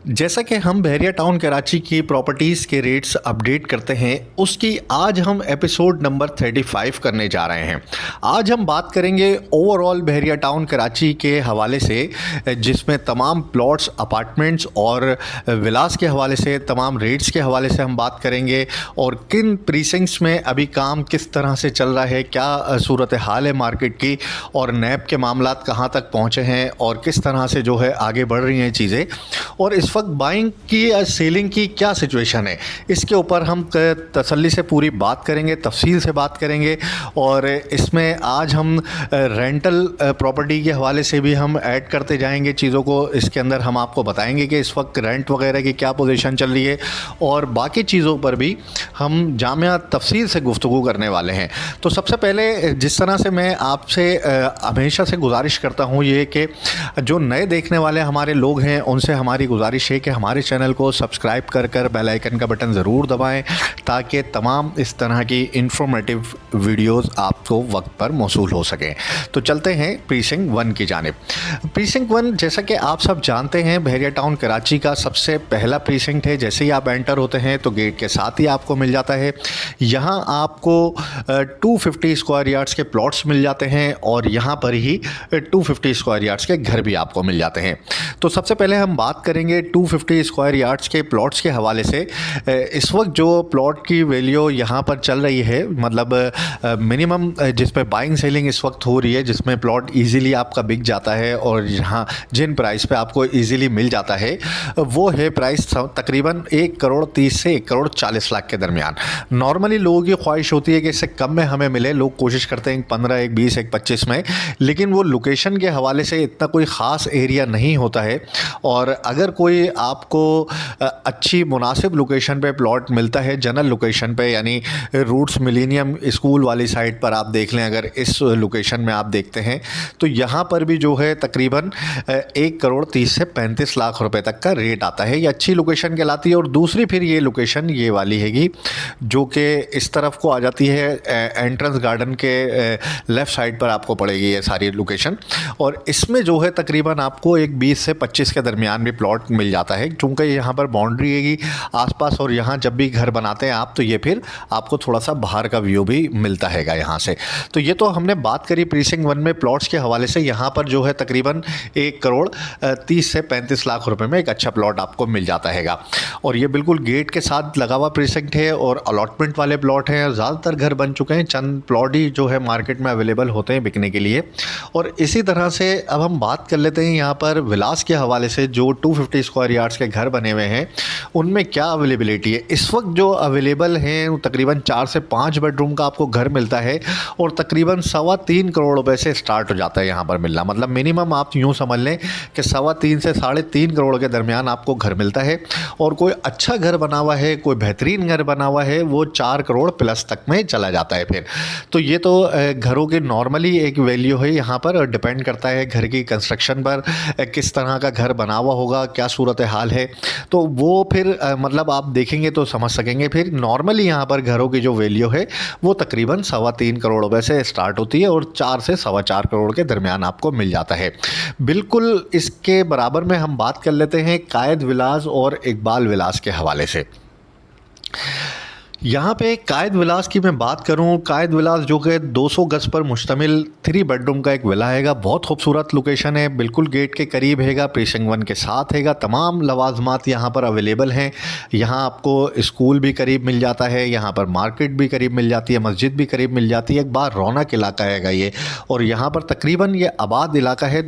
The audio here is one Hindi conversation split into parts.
जैसा कि हम बहरिया टाउन कराची की प्रॉपर्टीज़ के रेट्स अपडेट करते हैं, उसकी आज हम एपिसोड नंबर 35 करने जा रहे हैं। आज हम बात करेंगे ओवरऑल बहरिया टाउन कराची के हवाले से, जिसमें तमाम प्लॉट्स, अपार्टमेंट्स और विलास के हवाले से, तमाम रेट्स के हवाले से हम बात करेंगे और किन प्रीसिंक्ट्स में अभी काम किस तरह से चल रहा है, क्या सूरत हाल है मार्केट की और नैब के मामलात कहाँ तक पहुँचे हैं और किस तरह से जो है आगे बढ़ रही हैं चीज़ें, और इस वक्त बाइंग की या सेलिंग की क्या सिचुएशन है, इसके ऊपर हम तसल्ली से पूरी बात करेंगे, तफसील से बात करेंगे। और इसमें आज हम रेंटल प्रॉपर्टी के हवाले से भी हम ऐड करते जाएंगे चीज़ों को। इसके अंदर हम आपको बताएंगे कि इस वक्त रेंट वगैरह की क्या पोजीशन चल रही है और बाकी चीज़ों पर भी हम जामिया तफसील से गुफ्तगू करने वाले हैं। तो सबसे पहले जिस तरह से मैं आपसे हमेशा से गुजारिश करता हूँ, ये कि जो नए देखने वाले हमारे लोग हैं उनसे हमारी गुजारिश है कि हमारे चैनल को सब्सक्राइब कर बेल आइकन का बटन ज़रूर दबाएं, ताकि तमाम इस तरह की इंफॉर्मेटिव वीडियोस आपको वक्त पर मौसूल हो सकें। तो चलते हैं प्रीसिंक्ट 1 की जानिब। प्रीसिंक्ट 1, जैसा कि आप सब जानते हैं, बहरिया टाउन कराची का सबसे पहला प्रीसिंक्ट है। जैसे ही आप एंटर होते हैं तो गेट के साथ ही आपको मिल जाता है। यहाँ आपको 250 स्क्वायर यार्ड्स के प्लॉट्स मिल जाते हैं और यहाँ पर ही 250 स्क्वायर यार्ड्स के घर भी आपको मिल जाते हैं। तो सबसे पहले हम बात करेंगे 250 स्क्वायर यार्ड्स के प्लॉट्स के हवाले से। इस वक्त जो प्लॉट की वैल्यू यहाँ पर चल रही है, मतलब मिनिमम जिस पे बाइंग सेलिंग इस वक्त हो रही है, जिसमें प्लॉट इजीली आपका बिक जाता है और यहाँ जिन प्राइस पे आपको इजीली मिल जाता है, वो है प्राइस तकरीबन 1 करोड़ 30 से 1 करोड़ 40 लाख के दरमियान। नॉर्मली लोगों की ख्वाहिश होती है कि इससे कम में हमें मिले, लोग कोशिश करते हैं 15, 1 20, 1 25 में, लेकिन वो लोकेशन के हवाले से इतना कोई ख़ास एरिया नहीं होता है। और अगर कोई आपको अच्छी मुनासिब लोकेशन पे प्लॉट मिलता है, जनरल लोकेशन पे, यानी रूट्स मिलेनियम स्कूल वाली साइड पर आप देख लें, अगर इस लोकेशन में आप देखते हैं तो यहाँ पर भी जो है तकरीबन 1 करोड़ 30 से 35 लाख रुपए तक का रेट आता है। ये अच्छी लोकेशन कहलाती है। और दूसरी फिर ये लोकेशन ये वाली हैगी जो कि इस तरफ को आ जाती है, एंट्रेंस गार्डन के लेफ़्ट साइड पर आपको पड़ेगी ये सारी लोकेशन। और इसमें जो है तकरीबन आपको एक 20 से 25 के दरमियान भी प्लॉट मिल जाता है, चूँकि यहाँ पर बाउंड्री हैगी आसपास, और यहाँ जब भी घर बनाते हैं आप तो ये फिर आपको थोड़ा सा बाहर का व्यू भी मिलता हैगा यहाँ से। तो ये तो हमने बात करी प्रीसिंक्ट 1 में प्लॉट्स के हवाले से। यहाँ पर जो है तकरीबन 1 करोड़ 30 से 35 लाख रुपए में एक अच्छा प्लॉट आपको मिल जाता हैगा। और ये बिल्कुल गेट के साथ लगा हुआ प्रीसिंक्ट है और अलॉटमेंट वाले प्लॉट हैं। ज़्यादातर घर बन चुके हैं, चंद प्लॉट ही जो है मार्केट में अवेलेबल होते हैं बिकने के लिए। और इसी तरह से अब हम बात कर लेते हैं यहाँ पर विलास के हवाले से। जो 250 स्क्वायर यार्ड्स के घर बने हुए हैं उनमें क्या अवेलेबिलिटी है इस वक्त? जो अवेलेबल हैं तकरीबन 4 से 5 बेडरूम का आपको घर मिलता है और तकरीबन 3.25 करोड़ रुपए से स्टार्ट हो जाता है यहाँ पर मिलना। मतलब मिनिमम आप यूँ समझ लें कि 3.25 से 3.5 करोड़ के दरमियान आपको घर मिलता है। और कोई अच्छा घर बना हुआ है, कोई बेहतरीन घर बना हुआ है, वो 4 करोड़ प्लस तक में चला जाता है फिर। तो ये तो घरों की नॉर्मली एक वैल्यू है यहाँ पर, और डिपेंड करता है घर की कंस्ट्रक्शन पर, किस तरह का घर बना हुआ होगा, क्या सूरत हाल है। तो वो फिर मतलब आप देखेंगे तो समझ सकेंगे। फिर नॉर्मली यहाँ पर घरों की जो वैल्यू है वो तकरीबन 3.25 करोड़ रुपए से स्टार्ट होती है और 4 से 4.25 करोड़ के दरमियान आपको मिल जाता है। बिल्कुल इसके बराबर में हम बात कर लेते हैं कायद विलास और इकबाल विलास के हवाले से। यहाँ पे कायद विलास की मैं बात करूँ, कायद विलास जो कि 200 गज पर मुश्तमिल 3 बेडरूम का एक विला हैगा। बहुत खूबसूरत लोकेशन है, बिल्कुल गेट के करीब हैगा, प्रीसिंक्ट 1 के साथ हैगा। तमाम लवाजमात यहाँ पर अवेलेबल हैं। यहाँ आपको स्कूल भी करीब मिल जाता है, यहाँ पर मार्केट भी करीब मिल जाती है, मस्जिद भी करीब मिल जाती है। एक बार रौनक इलाका हैगा ये। और यहाँ पर तकरीबन ये आबाद इलाका है।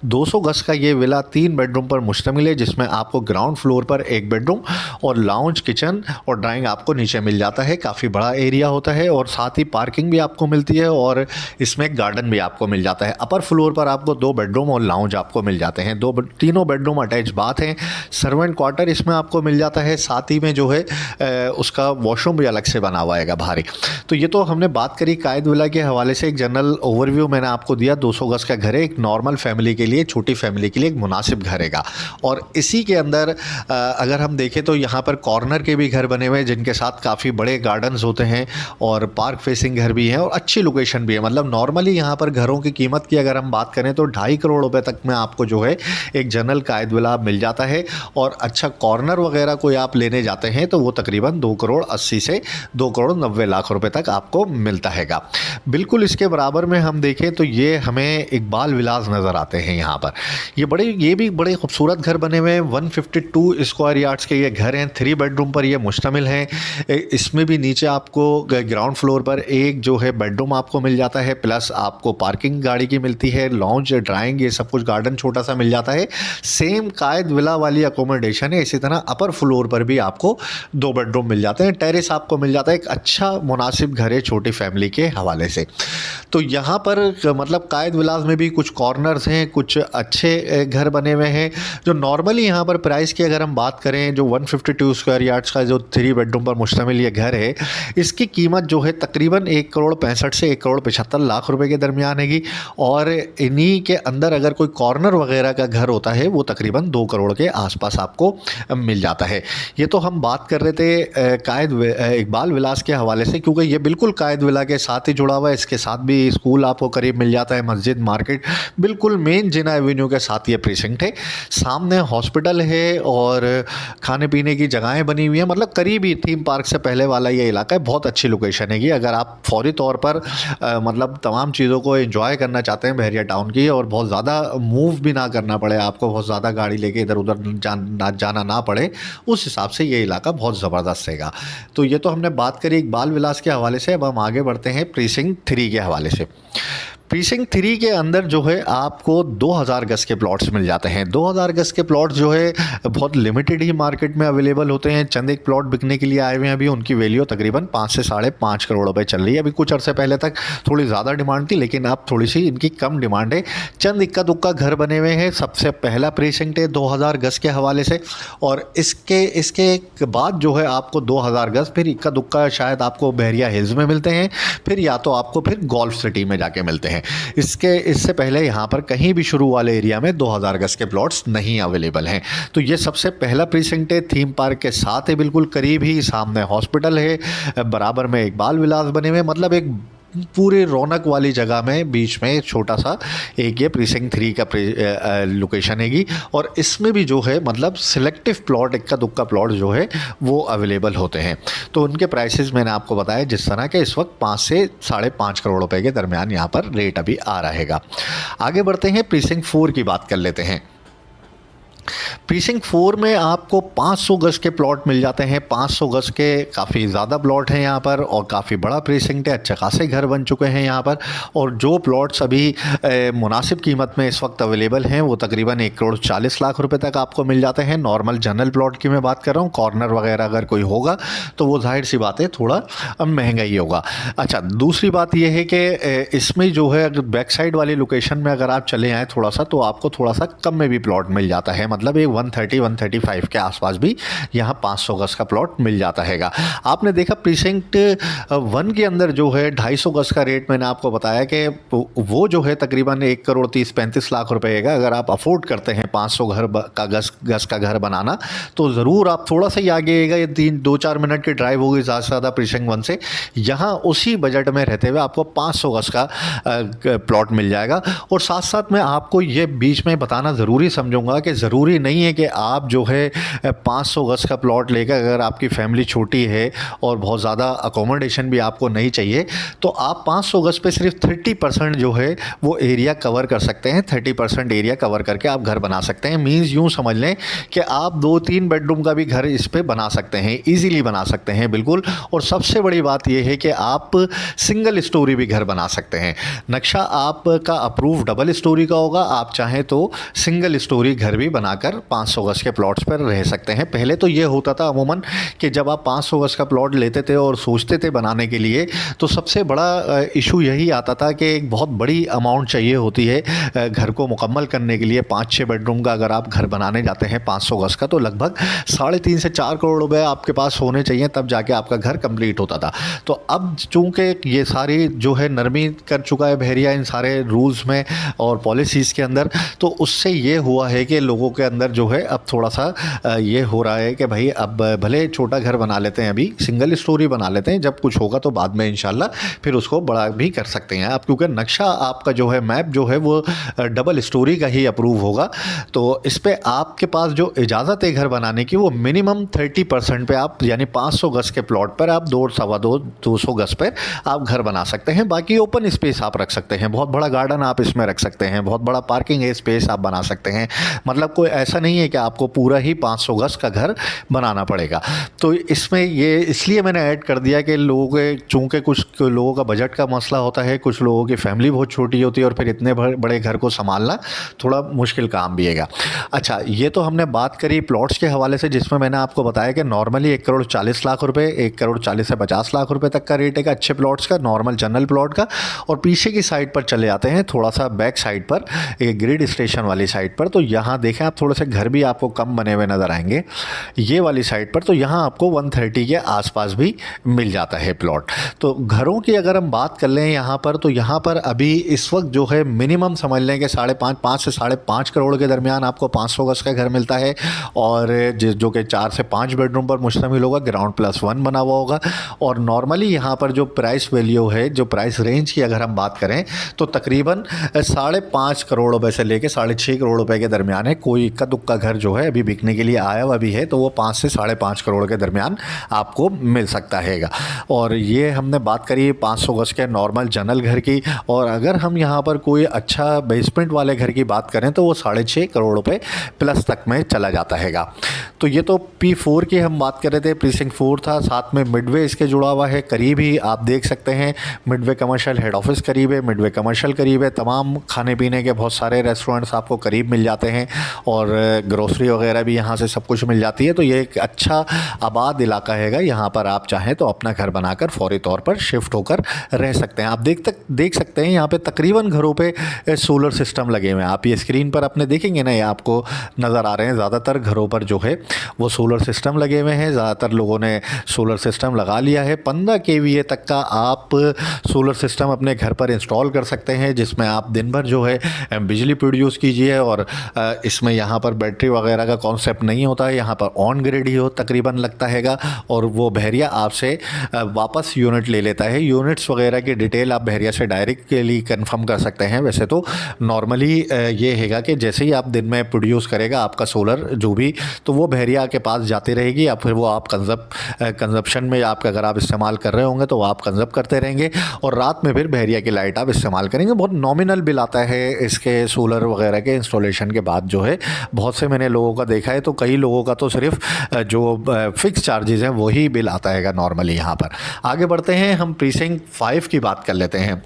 200 गज का ये विला 3 बेडरूम पर मुश्तमिल है, जिसमें आपको ग्राउंड फ्लोर पर 1 बेडरूम और लाउंज, किचन और ड्राइंग आपको नीचे मिल जाता है। काफ़ी बड़ा एरिया होता है और साथ ही पार्किंग भी आपको मिलती है और इसमें गार्डन भी आपको मिल जाता है। अपर फ्लोर पर आपको 2 बेडरूम और लाउंज आपको मिल जाते हैं। तीनों बेडरूम अटैच बाथ हैं। सर्वेंट क्वार्टर इसमें आपको मिल जाता है, साथ ही में जो है उसका वॉशरूम भी अलग से बना हुआ है भारी। तो ये तो हमने बात करी कायद विला के हवाले से। एक जनरल ओवरव्यू मैंने आपको दिया। 200 गज का घर है, एक नॉर्मल फैमिली के लिए, छोटी फैमिली के लिए एक मुनासिब घर हैगा। और इसी के अंदर अगर हम देखें तो यहाँ पर कॉर्नर के भी घर बने हुए हैं, जिनके साथ काफ़ी काफ़ी बड़े गार्डन्स होते हैं और पार्क फेसिंग घर भी है और अच्छी लोकेशन भी है। मतलब नॉर्मली यहाँ पर घरों की कीमत की अगर हम बात करें तो 2.5 करोड़ रुपए तक में आपको जो है एक जनरल कायद विला मिल जाता है। और अच्छा कॉर्नर वगैरह कोई आप लेने जाते हैं तो वो तकरीबन 2 करोड़ 80 से 2 करोड़ 90 लाख रुपए तक आपको मिलता हैगा। बिल्कुल इसके बराबर में हम देखें तो ये हमें इकबाल विलास नज़र आते हैं यहाँ पर। ये भी बड़े खूबसूरत घर बने हुए हैं। 152 स्क्वायर यार्ड्स के ये घर हैं, 3 बेडरूम पर ये मुश्तमिल हैं। इसमें भी नीचे आपको ग्राउंड फ्लोर पर एक जो है बेडरूम आपको मिल जाता है, प्लस आपको पार्किंग गाड़ी की मिलती है, लॉन्च, ड्राइंग, ये सब कुछ गार्डन छोटा सा मिल जाता है। सेम कायद विला वाली अकोमोडेशन है। इसी तरह अपर फ्लोर पर भी आपको 2 बेडरूम मिल जाते हैं, टेरेस आपको मिल जाता है। एक अच्छा मुनासिब घर है छोटी फैमिली के हवाले से। तो यहाँ पर मतलब कायद विलास में भी कुछ कॉर्नर्स हैं, कुछ अच्छे घर बने हुए हैं। जो नॉर्मली यहाँ पर प्राइस की अगर हम बात करें, जो 152 स्क्वायर यार्ड्स का जो 3 बेडरूम पर मुश्तमिल ये घर है, इसकी कीमत जो है तकरीबन 1 करोड़ 65 से 1 करोड़ 75 लाख रुपए के दरमियान हैगी। और इन्हीं के अंदर अगर कोई कॉर्नर वगैरह का घर होता है वो तकरीबन 2 करोड़ के आसपास आपको मिल जाता है। ये तो हम बात कर रहे थे इकबाल विलास के हवाले से, क्योंकि ये बिल्कुल कायद विला के साथ ही जुड़ा हुआ है। इसके साथ भी स्कूल आपको करीब मिल जाता है, मस्जिद, मार्केट, बिल्कुल मेन जिना एवेन्यू के साथ ये प्रीसिंक्ट है। सामने हॉस्पिटल है और खाने पीने की जगहें बनी हुई हैं। मतलब करीब ही थीम पार्क से पहले वाला ये इलाका है। बहुत अच्छी लोकेशन है ये। अगर आप फौरी तौर पर मतलब तमाम चीज़ों को एंजॉय करना चाहते हैं बहरिया टाउन की, और बहुत ज़्यादा मूव भी ना करना पड़े आपको, बहुत ज़्यादा गाड़ी लेके इधर उधर जाना ना पड़े, उस हिसाब से ये इलाका बहुत ज़बरदस्त हैगा। तो ये तो हमने बात करी इकबाल विलास के हवाले से। अब हम आगे बढ़ते हैं प्रीसिंक्ट 3 के हवाले से। प्रीसिंक्ट 3 के अंदर जो है आपको 2000 गज के प्लॉट्स मिल जाते हैं। 2000 गज के प्लॉट्स जो है बहुत लिमिटेड ही मार्केट में अवेलेबल होते हैं। चंद एक प्लॉट बिकने के लिए आए हुए हैं अभी, उनकी वैल्यू तकरीबन 5 से 5.5 करोड़ रुपए चल रही है। अभी कुछ अर्से पहले तक थोड़ी ज़्यादा डिमांड थी, लेकिन अब थोड़ी सी इनकी कम डिमांड है। चंद इक्का दुक्का घर बने हुए हैं। सबसे पहला प्रीसिंक्ट है 2000 गज के हवाले से, और इसके बाद जो है आपको 2000 गज फिर इक्का दुक्का शायद आपको बहरिया हिल्स में मिलते हैं, फिर या तो आपको फिर गोल्फ सिटी में जाके मिलते हैं। इससे पहले यहाँ पर कहीं भी शुरू वाले एरिया में 2000 गज के प्लॉट्स नहीं अवेलेबल हैं। तो ये सबसे पहला प्रीसिंक्ट है, थीम पार्क के साथ है, बिल्कुल करीब ही। सामने हॉस्पिटल है, बराबर में इकबाल विलास बने हुए, मतलब एक पूरी रौनक वाली जगह में बीच में छोटा सा एक ये प्रीसिंक्ट 3 का लोकेशन हैगी। और इसमें भी जो है मतलब सिलेक्टिव प्लॉट, इक्का दुक्का प्लॉट जो है वो अवेलेबल होते हैं। तो उनके प्राइसेस मैंने आपको बताया जिस तरह के, इस वक्त 5 से 5.5 करोड़ रुपए के दरमियान यहाँ पर रेट अभी आ रहेगा। आगे बढ़ते हैं, प्रीसिंक्ट 4 की बात कर लेते हैं। प्रीसिंक्ट 4 में आपको 500 गज के प्लॉट मिल जाते हैं। 500 गज के काफ़ी ज़्यादा प्लॉट हैं यहाँ पर, और काफ़ी बड़ा प्रीसिंक्ट है। अच्छे खासे घर बन चुके हैं यहाँ पर। और जो प्लॉट्स अभी मुनासिब कीमत में इस वक्त अवेलेबल हैं वो तकरीबन 1 करोड़ 40 लाख रुपए तक आपको मिल जाते हैं। नॉर्मल जनरल प्लॉट की मैं बात कर रहा हूँ। कॉर्नर वगैरह अगर कोई होगा तो वो जाहिर सी बात है थोड़ा महंगा ही होगा। अच्छा, दूसरी बात ये है कि इसमें जो है अगर बैक साइड वाली लोकेशन में अगर आप चले आएँ थोड़ा सा, तो आपको थोड़ा सा कम में भी प्लॉट मिल जाता है। मतलब एक 130-135 के आसपास भी यहाँ 500 गज का प्लॉट मिल जाता हैगा। आपने देखा प्रीसिंक्ट 1 के अंदर जो है 250 गज का रेट मैंने आपको बताया कि वो जो है तकरीबन 1 करोड़ 30-35 लाख रुपए का। अगर आप अफोर्ड करते हैं 500 गज का घर बनाना, तो ज़रूर आप थोड़ा सा ही आगे आएगा, ये 2-4 मिनट की ड्राइव होगी ज़्यादा से ज़्यादा प्रीसिंक्ट 1 से। यहाँ उसी बजट में रहते हुए आपको 500 गज का प्लॉट मिल जाएगा। और साथ साथ मैं आपको ये बीच में बताना ज़रूरी समझूंगा कि ज़रूरी नहीं है कि आप जो है 500 गज का प्लॉट लेकर, अगर आपकी फैमिली छोटी है और बहुत ज़्यादा अकोमोडेशन भी आपको नहीं चाहिए, तो आप 500 गज पे सिर्फ 30% जो है वो एरिया कवर कर सकते हैं। 30% एरिया कवर करके आप घर बना सकते हैं। मीन्स यूँ समझ लें कि आप 2-3 बेडरूम का भी घर इस पर बना सकते हैं, ईजीली बना सकते हैं बिल्कुल। और सबसे बड़ी बात यह है कि आप सिंगल स्टोरी भी घर बना सकते हैं। नक्शा आपका अप्रूव डबल स्टोरी का होगा, आप चाहें तो सिंगल स्टोरी घर भी बनाकर 500 गज के प्लॉट्स पर रह सकते हैं। पहले तो ये होता था अमूमन कि जब आप 500 गज का प्लॉट लेते थे और सोचते थे बनाने के लिए, तो सबसे बड़ा इशू यही आता था कि एक बहुत बड़ी अमाउंट चाहिए होती है घर को मुकम्मल करने के लिए। 5-6 बेडरूम का अगर आप घर बनाने जाते हैं 500 गज का, तो लगभग 3.5 से 4 करोड़ रुपए आपके पास होने चाहिए, तब जाके आपका घर कंप्लीट होता था। तो अब चूँकि ये सारी जो है नरमी कर चुका है बहरिया इन सारे रूल्स में और पॉलिसीज़ के अंदर, तो उससे ये हुआ है कि लोगों के अंदर जो है अब थोड़ा सा ये हो रहा है कि भाई अब भले छोटा घर बना लेते हैं, अभी सिंगल स्टोरी बना लेते हैं, जब कुछ होगा तो बाद में इंशाल्लाह फिर उसको बड़ा भी कर सकते हैं आप, क्योंकि नक्शा आपका जो है, मैप जो है वो डबल स्टोरी का ही अप्रूव होगा। तो इस पे आपके पास जो इजाज़त है घर बनाने की वो मिनिमम 30% पे आप, यानी 500 गज के प्लॉट पर आप 200 गज पर आप घर बना सकते हैं। बाकी ओपन स्पेस आप रख सकते हैं, बहुत बड़ा गार्डन आप इसमें रख सकते हैं, बहुत बड़ा पार्किंग स्पेस आप बना सकते हैं। मतलब कोई ऐसा नहीं है कि आपको पूरा ही 500 गज का घर बनाना पड़ेगा। तो इसमें ये इसलिए मैंने ऐड कर दिया कि लोगों के, चूँकि कुछ लोगों का बजट का मसला होता है, कुछ लोगों की फैमिली बहुत छोटी होती है और फिर इतने बड़े घर को संभालना थोड़ा मुश्किल काम भी है। अच्छा, ये तो हमने बात करी प्लॉट्स के हवाले से, जिसमें मैंने आपको बताया कि नॉर्मली 1,40,00,000 रुपये, 1,40,00,000 से 50,00,000 रुपये तक का रेट है अच्छे प्लॉट्स का, नॉर्मल जनरल प्लॉट का। और पीछे की साइड पर चले जाते हैं, थोड़ा सा बैक साइड पर, एक ग्रिड स्टेशन वाली साइड पर, तो यहाँ देखें आप थोड़े से घर भी आपको कम बने हुए नज़र आएंगे ये वाली साइड पर। तो यहाँ आपको 130 के आसपास भी मिल जाता है प्लॉट। तो घरों की अगर हम बात कर लें यहाँ पर, तो यहाँ पर अभी इस वक्त जो है मिनिमम समझ लें कि 5.5 से 5.5 करोड़ के दरमियान आपको 500 गज का घर मिलता है, और जो कि 4 से 5 बेडरूम पर मुश्तमिल होगा, ग्राउंड +1 बना हुआ होगा। और नॉर्मली यहाँ पर जो प्राइस वैल्यू है, जो प्राइस रेंज की अगर हम बात करें, तो तकरीबन 5.5 करोड़ रुपए से लेकर 6.5 करोड़ रुपए के दरमियान है। कोई इक्का दुक्का घर जो है अभी बिकने के लिए आया हुआ भी है, तो वो 5 से 5.5 करोड़ के दरमियान आपको मिल सकता है। और ये हमने बात करी 500 गज के नॉर्मल जनरल घर की। और अगर हम यहाँ पर कोई अच्छा बेसमेंट वाले घर की बात करें तो वो 6.5 करोड़ रुपए प्लस तक में चला जाता है। तो ये तो P4 की हम बात कर रहे थे, प्रीसिंक्ट 4 था, साथ में मिडवे इसके जुड़ा हुआ है, करीब ही आप देख सकते हैं। मिडवे कमर्शियल हेड ऑफिस करीब है, मिडवे कमर्शियल करीब है, तमाम खाने पीने के बहुत सारे रेस्टोरेंट्स आपको करीब मिल जाते हैं, और ग्रोसरी वगैरह भी यहाँ से सब कुछ मिल जाती है। तो ये एक अच्छा आबाद इलाका है, यहाँ पर आप चाहें तो अपना घर बनाकर फौरी तौर पर शिफ्ट होकर रह सकते हैं। आप देख सकते हैं यहाँ पे तकरीबन घरों पे सोलर सिस्टम लगे हुए हैं। आप ये स्क्रीन पर अपने देखेंगे ना, ये आपको नज़र आ रहे हैं, ज़्यादातर घरों पर जो है वो सोलर सिस्टम लगे हुए हैं। ज़्यादातर लोगों ने सोलर सिस्टम लगा लिया है। 15 kVA तक का आप सोलर सिस्टम अपने घर पर इंस्टॉल कर सकते हैं, जिसमें आप दिन भर जो है बिजली प्रोड्यूस कीजिए। और इसमें यहाँ पर बैटरी वगैरह का कॉन्सेप्ट नहीं होता है, यहाँ पर ऑन ग्रिड ही हो तकरीबन लगता हैगा। और वो बहरिया आपसे वापस यूनिट ले लेता है। यूनिट्स वगैरह की डिटेल आप बहरिया से डायरेक्टली कंफर्म कर सकते हैं। वैसे तो नॉर्मली ये हैगा कि जैसे ही आप दिन में प्रोड्यूस करेगा आपका सोलर जो भी, तो वो बहरिया के पास जाती रहेगी, या फिर वो आप कंजप्शन में आपका अगर आप इस्तेमाल कर रहे होंगे तो वो आप कंजप्ट करते रहेंगे, और रात में फिर बहरिया की लाइट आप इस्तेमाल करेंगे। बहुत नॉमिनल बिल आता है इसके सोलर वगैरह के इंस्टॉलेशन के बाद जो है। बहुत से मैंने लोगों का देखा है, तो कई लोगों का तो सिर्फ जो फिक्स चार्जेस हैं वही बिल आता है नॉर्मली। यहाँ पर आगे बढ़ते हैं, हम प्रीसिंक्ट 5 की बात कर लेते हैं।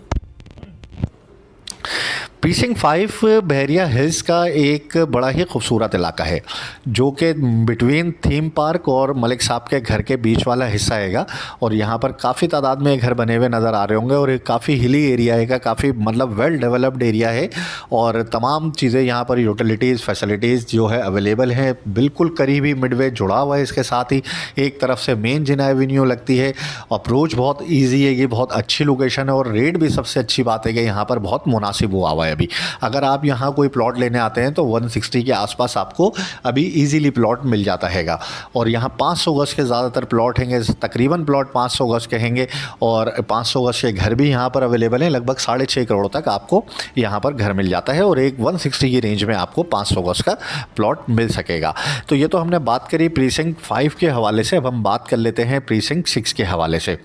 प्रीसिंक्ट 5 बहरिया हिल्स का एक बड़ा ही खूबसूरत इलाका है, जो कि बिटवीन थीम पार्क और मलिक साहब के घर के बीच वाला हिस्सा हैगा। और यहाँ पर काफ़ी तादाद में घर बने हुए नज़र आ रहे होंगे, और एक काफ़ी हिली एरिया है, काफ़ी मतलब वेल डेवलप्ड एरिया है, और तमाम चीज़ें यहाँ पर यूटिलिटीज़ फैसिलिटीज़ जो है अवेलेबल हैं। बिल्कुल करीब ही मिडवे जुड़ा हुआ है इसके साथ ही, एक तरफ से मेन जिना एवेन्यू लगती है, अप्रोच बहुत ईजी है, ये बहुत अच्छी लोकेशन है, और रेट भी सबसे अच्छी बात है कि यहाँ पर बहुत मुनासिब हुआ हुआ है। अभी अगर आप यहाँ कोई प्लॉट लेने आते हैं तो 160 के आसपास आपको अभी इजीली प्लॉट मिल जाता हैगा। और यहाँ 500 गज के ज़्यादातर प्लॉट हैंगे, तकरीबन प्लॉट 500 गज के हैंगे, और 500 गज के घर भी यहाँ पर अवेलेबल हैं। लगभग 6.5 करोड़ तक आपको यहाँ पर घर मिल जाता है, और एक 160 की रेंज में आपको 500 गज का प्लॉट मिल सकेगा। तो ये तो हमने बात करी प्रीसिंक्ट 5 के हवाले से। अब हम बात कर लेते हैं प्रीसिंक्ट 6 के हवाले से।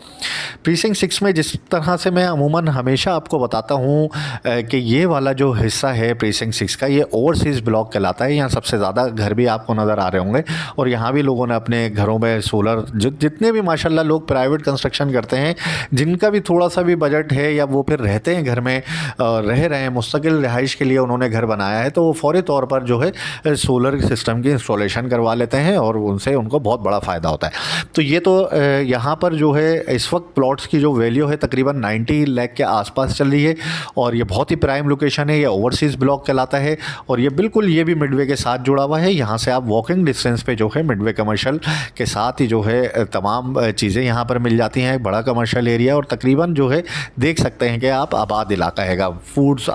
प्रीसिंक्ट 6 में जिस तरह से मैं अमूमन हमेशा आपको बताता हूँ कि ये वाला जो हिस्सा है प्रीसिंक्ट 6 का, ये ओवरसीज़ ब्लॉक कहलाता है। यहाँ सबसे ज़्यादा घर भी आपको नज़र आ रहे होंगे, और यहाँ भी लोगों ने अपने घरों में सोलर, जितने भी माशाल्लाह लोग प्राइवेट कंस्ट्रक्शन करते हैं, जिनका भी थोड़ा सा भी बजट है, या वो फिर रहते हैं घर में, रह रहे हैं, मुस्तकिल रिहाइश के लिए उन्होंने घर बनाया है, तो वो फौरी तौर पर जो है सोलर सिस्टम की इंस्टॉलेशन करवा लेते हैं, और उनसे उनको बहुत बड़ा फ़ायदा होता है। तो ये तो यहाँ पर जो है इस वक्त प्लॉट्स की जो वैल्यू है तकरीबन 90 लाख के आसपास चल रही है, और ये बहुत ही प्राइम लोकेशन लोकेशन है, ये ओवरसीज़ ब्लॉक कहलाता है और ये बिल्कुल ये भी मिडवे के साथ जुड़ा हुआ है। यहाँ से आप वॉकिंग डिस्टेंस पे जो है मिडवे कमर्शियल के साथ ही जो है तमाम चीज़ें यहाँ पर मिल जाती हैं। बड़ा कमर्शियल एरिया और तकरीबन जो है देख सकते हैं कि आप आबाद इलाका हैगा। फूड्स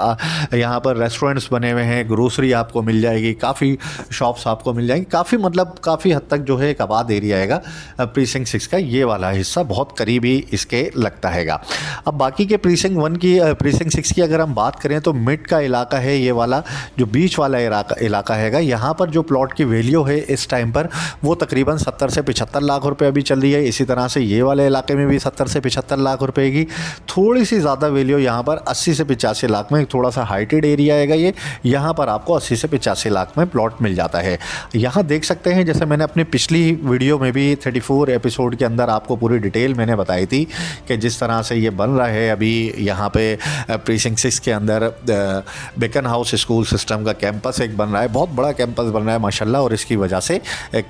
यहाँ पर रेस्टोरेंट्स बने हुए हैं, ग्रोसरी आपको मिल जाएगी, काफ़ी शॉप्स आपको मिल जाएंगी, काफ़ी मतलब काफ़ी हद तक जो है एक आबाद एरिया हैगा। प्रीसिंक्ट 6 का ये वाला हिस्सा बहुत करीबी इसके लगता हैगा। अब बाकी के प्रीसिंक्ट 1 की प्रीसिंक्ट 6 की अगर हम बात करें तो मिड का इलाका है ये वाला, जो बीच वाला इलाका हैगा। यहाँ पर जो प्लॉट की वैल्यू है इस टाइम पर वो तकरीबन 70 से 75 लाख रुपए अभी चल रही है। इसी तरह से ये वाले इलाके में भी 70 से 75 लाख रुपए की थोड़ी सी ज़्यादा वैल्यू यहाँ पर 80 से 85 लाख में, थोड़ा सा हाइटेड एरिया हैगा ये। यहाँ पर आपको 80 से 85 लाख में प्लॉट मिल जाता है। यहाँ देख सकते हैं, जैसे मैंने अपनी पिछली वीडियो में भी 34 एपिसोड के अंदर आपको पूरी डिटेल मैंने बताई थी कि जिस तरह से ये बन रहा है अभी यहाँ पे प्रीसिंक्ट 6 के अंदर बेकन हाउस स्कूल सिस्टम का कैंपस एक बन रहा है, बहुत बड़ा कैंपस बन रहा है माशाल्लाह। और इसकी वजह से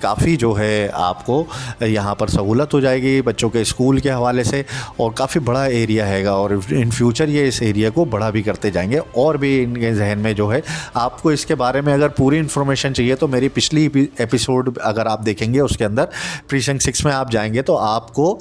काफ़ी जो है आपको यहाँ पर सहूलत हो जाएगी बच्चों के स्कूल के हवाले से, और काफ़ी बड़ा एरिया हैगा और इन फ्यूचर ये इस एरिया को बड़ा भी करते जाएंगे। और भी इनके जहन में जो है आपको इसके बारे में अगर पूरी इन्फॉर्मेशन चाहिए तो मेरी पिछली एपिसोड अगर आप देखेंगे उसके अंदर प्रीसिंक्ट 6 में आप जाएंगे तो आपको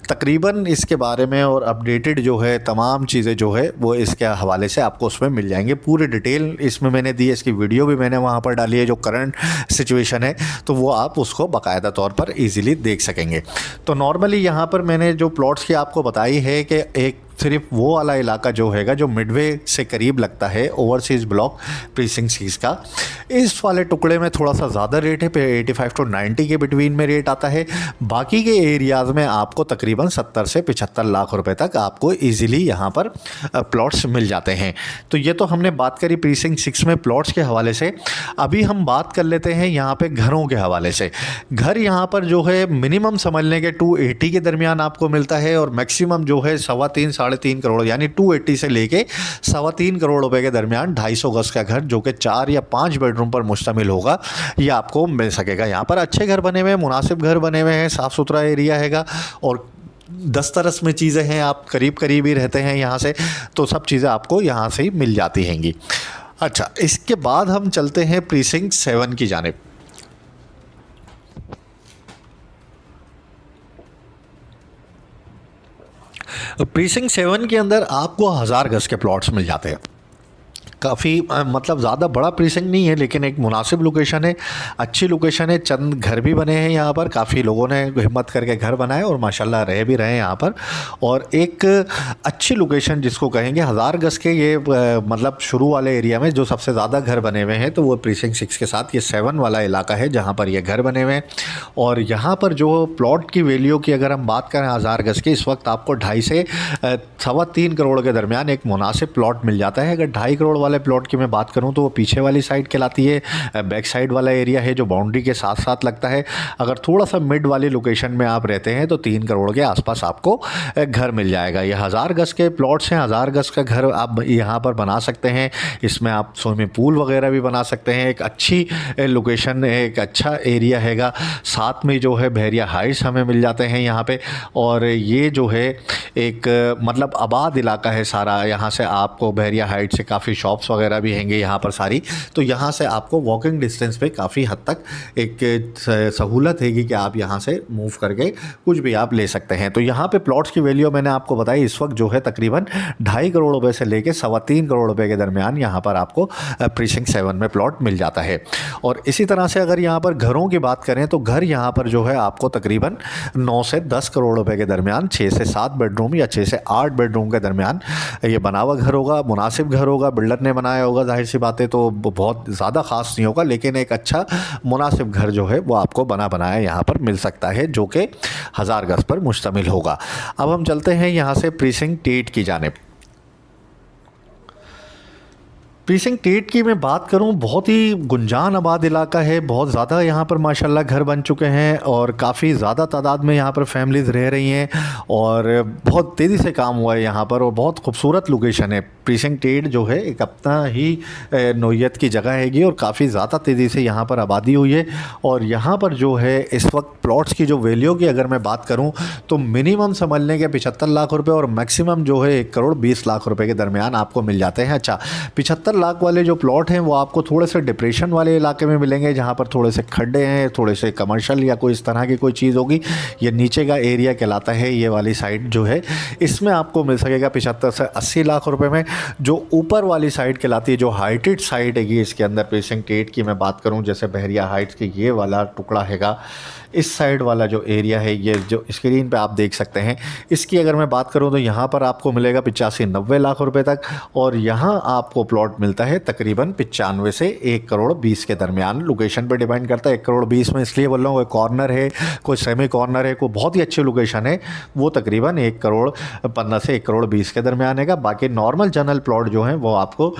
तकरीबन इसके बारे में और अपडेटेड जो है तमाम चीज़ें जो है वो इसके हवाले से आपको उसमें मिल जाएंगे। पूरी डिटेल इसमें मैंने दी है, इसकी वीडियो भी मैंने वहाँ पर डाली है जो करंट सिचुएशन है, तो वो आप उसको बाकायदा तौर पर ईज़िली देख सकेंगे। तो नॉर्मली यहाँ पर मैंने जो प्लॉट्स की आपको बताई है कि एक सिर्फ वो वाला इलाका जो हैगा जो मिडवे से करीब लगता है ओवरसीज़ ब्लॉक प्रीसिंक्ट 6 का, इस वाले टुकड़े में थोड़ा सा ज़्यादा रेट है, 85 to 90 के बिटवीन में रेट आता है। बाकी के एरियाज़ में आपको तकरीबन 70 से 75 लाख रुपए तक आपको इजीली यहाँ पर प्लॉट्स मिल जाते हैं। तो ये तो हमने बात करी प्रीसिंक्ट 6 में प्लॉट्स के हवाले से। अभी हम बात कर लेते हैं यहाँ पे घरों के हवाले से। घर यहाँ पर जो है मिनिमम समझ लें कि 280 के दरमियान आपको मिलता है और मैक्सिमम जो है 3.5 करोड़ यानी 280 से लेके 3.25 करोड़ रुपए के दरमियान 250 गज का घर जो कि 4 या 5 बेडरूम पर मुश्तमिल होगा, ये आपको मिल सकेगा। यहाँ पर अच्छे घर बने हुए हैं, मुनासिब घर बने हुए हैं, साफ़ सुथरा एरिया हैगा और दस्तरस में चीज़ें हैं, आप करीब करीब ही रहते हैं यहाँ से, तो सब चीज़ें आपको यहाँ से ही मिल जाती हैंगी। अच्छा, इसके बाद हम चलते हैं प्रीसिंक्ट 7 की जानिब। प्रीसिंक्ट 7 के अंदर आपको 1000 गज के प्लॉट्स मिल जाते हैं। काफ़ी मतलब ज़्यादा बड़ा प्रीसिंक्ट नहीं है लेकिन एक मुनासिब लोकेशन है, अच्छी लोकेशन है। चंद घर भी बने हैं यहाँ पर, काफ़ी लोगों ने हिम्मत करके घर बनाए और माशाल्लाह रह भी रहे हैं यहाँ पर। और एक अच्छी लोकेशन जिसको कहेंगे 1000 गज के, ये मतलब शुरू वाले एरिया में जो सबसे ज़्यादा घर बने हुए हैं तो वो प्रीसिंक्ट 6 के साथ ये 7 वाला इलाका है जहाँ पर ये घर बने हुए हैं। और यहाँ पर जो प्लॉट की वैल्यू की अगर हम बात करें 1000 गज की, इस वक्त आपको 2.5 से 3.25 करोड़ के दरमियान एक मुनासिब प्लॉट मिल जाता है। अगर 2.5 करोड़ वाले प्लॉट की मैं बात करूं तो वो पीछे वाली साइड कहलाती है, बैक साइड वाला एरिया है जो बाउंड्री के साथ साथ लगता है। अगर थोड़ा सा मिड वाली लोकेशन में आप रहते हैं तो 3 करोड़ के आसपास आपको घर मिल जाएगा। ये 1000 गज के प्लॉट्स हैं, 1000 गज का घर आप यहाँ पर बना सकते हैं। इसमें आप स्विमिंग पूल वगैरह भी बना सकते हैं। एक अच्छी लोकेशन, एक अच्छा एरिया हैगा। साथ में जो है बहरिया हाइट्स हमें मिल जाते हैं यहाँ पे, और ये जो है एक मतलब आबाद इलाका है सारा। यहाँ से आपको बहरिया हाइट से काफ़ी शॉप्स वगैरह भी हैंगे यहाँ पर सारी, तो यहाँ से आपको वॉकिंग डिस्टेंस पे काफ़ी हद तक एक सहूलत हैगी कि आप यहाँ से मूव करके कुछ भी आप ले सकते हैं। तो यहाँ पे प्लॉट्स की वैल्यू मैंने आपको बताई, इस वक्त जो है तकरीबन 2.5 करोड़ रुपए से लेके 3.25 करोड़ रुपए के दरमियान यहाँ पर आपको प्रीसिंक्ट 7 में प्लॉट मिल जाता है। और इसी तरह से अगर यहाँ पर घरों की बात करें तो घर यहाँ पर जो है आपको तकरीबन 9 से 10 करोड़ रुपए के दरमियान 6 से 7 बेडरूम या 6 से 8 बेडरूम के दरमियान ये बना हुआ घर होगा, मुनासिब घर होगा, बिल्डर ने बनाया होगा, जाहिर सी बात है, तो बहुत ज़्यादा ख़ास नहीं होगा लेकिन एक अच्छा मुनासिब घर जो है वो आपको बना बनाया यहाँ पर मिल सकता है जो कि 1000 गज पर मुश्तमिल होगा। अब हम चलते हैं यहाँ से प्रीसिंक्ट 8 की जानिब। प्रीसिंक्ट 8 की मैं बात करूं, बहुत ही गुंजान आबाद इलाका है, बहुत ज़्यादा यहाँ पर माशाल्लाह घर बन चुके हैं और काफ़ी ज़्यादा तादाद में यहाँ पर फैमिलीज़ रह रही हैं और बहुत तेज़ी से काम हुआ है यहाँ पर और बहुत खूबसूरत लोकेशन है। प्रीसिंक्ट 8 जो है एक अपना ही नौयत की जगह हैगी और काफ़ी ज़्यादा तेज़ी से यहाँ पर आबादी हुई है। और यहाँ पर जो है इस वक्त प्लॉट्स की जो वैल्यू की अगर मैं बात करूँ तो मिनिमम समझ लें कि 75 लाख रुपए और मैक्सिमम जो है 1 करोड़ 20 लाख रुपए के दरमियान आपको मिल जाते हैं। अच्छा, 75 लाख वाले जो प्लॉट हैं वो आपको थोड़े से डिप्रेशन वाले इलाके में मिलेंगे, जहाँ पर थोड़े से खड्डे हैं, थोड़े से कमर्शियल या कोई इस तरह की कोई चीज़ होगी। ये नीचे का एरिया कहलाता है, ये वाली साइड जो है इसमें आपको मिल सकेगा 75 से 80 लाख रुपए में। जो ऊपर वाली साइड कहलाती है, जो हाइटेड साइड है इसके अंदर प्रीसिंक्ट 8 की मैं बात करूँ, जैसे बहरिया हाइट्स की ये वाला टुकड़ा हैगा, इस साइड वाला जो एरिया है ये जो स्क्रीन पे आप देख सकते हैं, इसकी अगर मैं बात करूं तो यहाँ पर आपको मिलेगा 85-90 लाख रुपए तक और यहाँ आपको प्लॉट मिलता है तकरीबन 95 से 1 करोड़ 20 के दरमियान। लोकेशन पे डिपेंड करता है। 1 करोड़ 20 में इसलिए बोल रहा हूँ, कोई कॉर्नर है, कोई सेमी कॉर्नर है, कोई बहुत ही अच्छी लोकेशन है, वो तकरीबन 1 करोड़ 15 से 1 करोड़ 20 के दरमियान है। बाकी नॉर्मल जनरल प्लॉट जो हैं वो आपको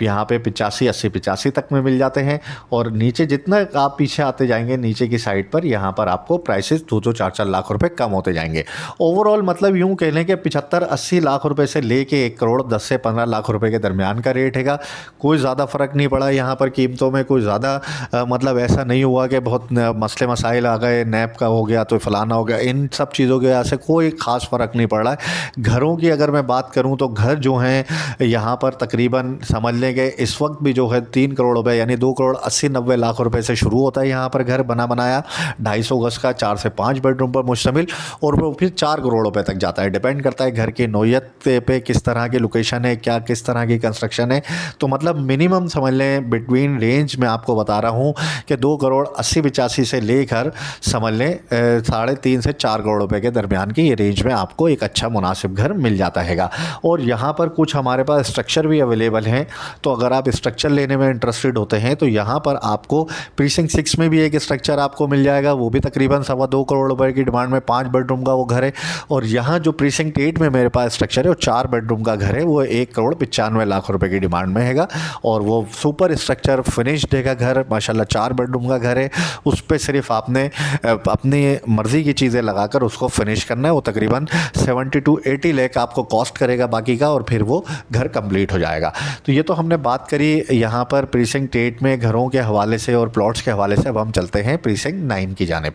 यहाँ पे 85-80-85 तक में मिल जाते हैं। और नीचे जितना आप पीछे आते जाएंगे नीचे की साइड पर, यहाँ पर आपको प्राइसेस 2-2 4-4 लाख रुपए कम होते जाएंगे। ओवरऑल मतलब यूं कह लें कि 75-80 लाख रुपए से लेके 1 करोड़ 10 से 15 लाख रुपए के दरमियान का रेट हैगा। कोई ज़्यादा फ़र्क नहीं पड़ा यहाँ पर कीमतों में, कोई ज़्यादा मतलब ऐसा नहीं हुआ कि बहुत मसले मसाइल आ गए, नैप का हो गया तो फलाना हो गया, इन सब चीज़ों की वजह से कोई ख़ास फ़र्क नहीं पड़ रहा है। घरों की अगर मैं बात करूँ तो घर जो हैं यहाँ पर तकरीबन समझ लेंगे इस वक्त भी जो है 3 करोड़ रुपए यानी 2 करोड़ 80-90 लाख रुपए से शुरू होता है यहाँ पर घर बना बनाया 250 गज का 4 से 5 बेडरूम पर मुश्तमिल, और वो फिर 4 करोड़ रुपए तक जाता है। डिपेंड करता है घर की नौयत पे, किस तरह की लोकेशन है, क्या किस तरह की कंस्ट्रक्शन है। तो मतलब मिनिमम समझ लें बिटवीन रेंज में आपको बता रहा हूँ कि 2 करोड़ 80-85 से लेकर समझ लें 3.5 से 4 करोड़ रुपए के दरमियान की ये रेंज में आपको एक अच्छा मुनासिब घर मिल जाता हैगा। और यहाँ पर कुछ हमारे पास स्ट्रक्चर भी अवेलेबल हैं, तो अगर आप स्ट्रक्चर लेने में इंटरेस्टेड होते हैं तो यहाँ पर आपको प्रीसिंक्ट 6 में भी एक स्ट्रक्चर आपको मिल जाएगा, वो भी तकरीबन 2.25 करोड़ रुपए की डिमांड में 5 बेडरूम का वो घर है। और यहाँ जो प्रीसिंक्ट 8 में मेरे पास स्ट्रक्चर है वो 4 बेडरूम का घर है, वो 1 करोड़ 95 लाख रुपए की डिमांड में हैगा और वो सुपर स्ट्रक्चर फिनिश्ड हैगा घर, माशाल्लाह 4 बेडरूम का घर है। उस पर सिर्फ आपने अपनी मर्ज़ी की चीज़ें लगाकर उसको फिनिश करना है। वो तकरीबन 70-80 लाख आपको कॉस्ट करेगा बाकी का, और फिर वो घर कंप्लीट हो जाएगा। तो ये तो हमने बात करी यहाँ पर प्रीसिंक्ट 8 में घरों के हवाले से और प्लॉट्स के हवाले से। अब हम चलते हैं प्रीसिंक्ट 9 की जानिब।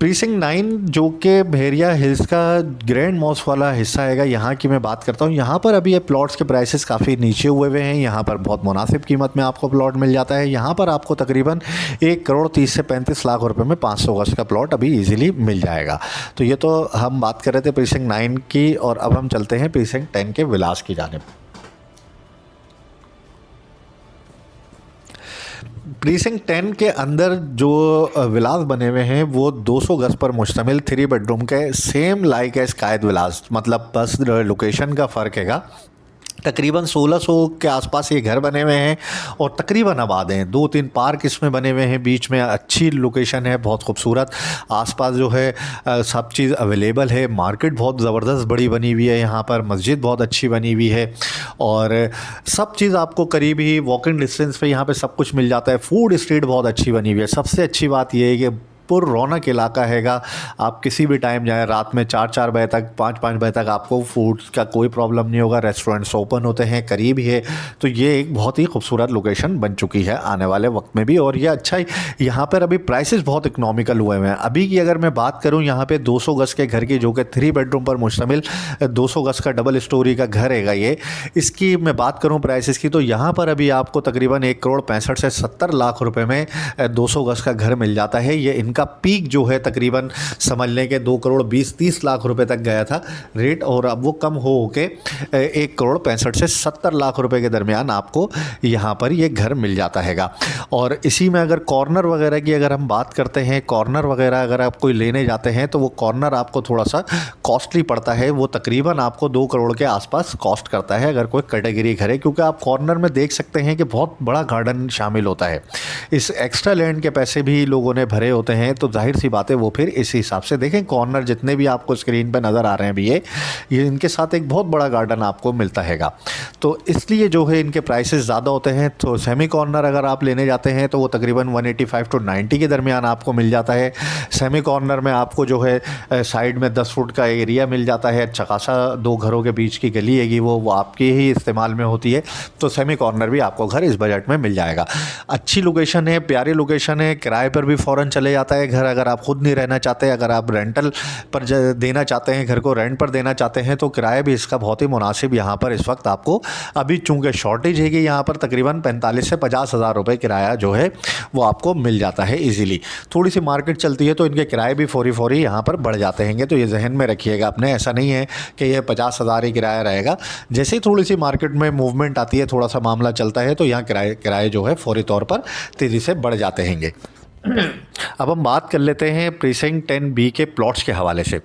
प्रीसिंक्ट 9 जो कि बहरिया हिल्स का ग्रैंड मॉस्क वाला हिस्सा हैगा, यहाँ की मैं बात करता हूँ। यहाँ पर अभी ये प्लॉट्स के प्राइसेस काफ़ी नीचे हुए हैं, यहाँ पर बहुत मुनासिब कीमत में आपको प्लॉट मिल जाता है। यहाँ पर आपको तकरीबन 1 करोड़ 30 से 35 लाख रुपए में 500 गज का प्लॉट अभी इजीली मिल जाएगा। तो ये तो हम बात कर रहे थे प्रीसिंक्ट 9 की, और अब हम चलते हैं प्रीसिंक्ट 10 के विलास की जानिब। प्रीसिंक्ट 10 के अंदर जो विलास बने हुए हैं वो 200 गज पर मुश्तमिल 3 बेडरूम के सेम लाइक है कायद विलास, मतलब बस लोकेशन का फ़र्क हैगा। तकरीबन 1600 के आसपास ये घर बने हुए हैं और तकरीबन आबाद हैं। 2-3 पार्क इसमें बने हुए हैं, बीच में अच्छी लोकेशन है, बहुत खूबसूरत। आसपास जो है सब चीज़ अवेलेबल है। मार्केट बहुत ज़बरदस्त बड़ी बनी हुई है यहाँ पर, मस्जिद बहुत अच्छी बनी हुई है और सब चीज़ आपको करीब ही वॉकिंग डिस्टेंस पे यहाँ पे सब कुछ मिल जाता है। फूड स्ट्रीट बहुत अच्छी बनी हुई है। सबसे अच्छी बात यह है कि पुर रौनक इलाका हैगा। आप किसी भी टाइम जाएँ, रात में 4-4 बजे तक 5-5 बजे तक आपको फूड का कोई प्रॉब्लम नहीं होगा। रेस्टोरेंट्स ओपन होते हैं, करीब ही है। तो ये एक बहुत ही खूबसूरत लोकेशन बन चुकी है आने वाले वक्त में भी। और ये अच्छा ही यहाँ पर अभी प्राइसेस बहुत इकनॉमिकल हुए हुए हैं। अभी की अगर मैं बात करूँ यहाँ पे 200 गज के घर की, जो कि 3 बेडरूम पर मुश्तमिल 200 गज का डबल स्टोरी का घर हैगा ये, इसकी मैं बात करूँ प्राइसेस की, तो यहाँ पर अभी आपको तकरीबन 1 करोड़ 65 से 70 लाख रुपए में 200 गज का घर मिल जाता है। ये इनका पीक जो है तकरीबन समझ लें कि 2 करोड़ 20-30 लाख रुपए तक गया था रेट, और अब वो कम हो के 1 करोड़ 65 से 70 लाख रुपए के दरमियान आपको यहाँ पर ये घर मिल जाता हैगा। और इसी में अगर कॉर्नर वगैरह की अगर हम बात करते हैं, कॉर्नर वगैरह अगर आप कोई लेने जाते हैं तो वो कॉर्नर आपको थोड़ा सा कॉस्टली पड़ता है। वो तकरीबन आपको 2 करोड़ के आसपास कॉस्ट करता है अगर कोई कैटेगरी घर है, क्योंकि आप कॉर्नर में देख सकते हैं कि बहुत बड़ा गार्डन शामिल होता है। इस एक्स्ट्रा लैंड के पैसे भी लोगों ने भरे होते हैं तो जाहिर सी बात है वो फिर इसी हिसाब से देखें। कॉर्नर जितने भी आपको स्क्रीन पे नज़र आ रहे हैं अभी ये इनके साथ एक बहुत बड़ा गार्डन आपको मिलता हैगा, तो इसलिए जो है इनके प्राइसेस ज़्यादा होते हैं। तो सेमी कॉर्नर अगर आप लेने जाते हैं तो वो तकरीबन 185 टू 90 के दरमियान आपको मिल जाता है। सेमी कॉर्नर में आपको जो है साइड में 10 फुट का एरिया मिल जाता है, अच्छा खासा 2 घरों के बीच की गली हैगी वो आपके ही इस्तेमाल में होती है। तो सेमी कॉर्नर भी आपको घर इस बजट में मिल जाएगा। अच्छी लोकेशन है, प्यारी लोकेशन है, किराए पर भी फ़ौरन चले जाता है घर। अगर आप खुद नहीं रहना चाहते, अगर आप रेंटल पर देना चाहते हैं, घर को रेंट पर देना चाहते हैं तो किराया भी इसका बहुत ही मुनासिब यहाँ पर इस वक्त आपको, अभी चूँकि शॉर्टेज है कि यहाँ पर तकरीबन 45 से 50 हज़ार रुपये किराया जो है वो आपको मिल जाता है ईज़िली। थोड़ी सी मार्केट चलती है तो इनके किराए भी फौरी यहाँ पर बढ़ जाते हैं, तो ये जहन में रखिएगा अपने। ऐसा नहीं है कि ये 50 हज़ार ही किराया रहेगा। जैसे ही थोड़ी सी मार्केट में मूवमेंट आती है, थोड़ा सा मामला चलता है तो यहाँ किराए जो है फौरी तौर पर तेज़ी से बढ़ जाते हैंगे। अब हम बात कर लेते हैं प्रीसिंक्ट 10B के प्लॉट्स के हवाले से।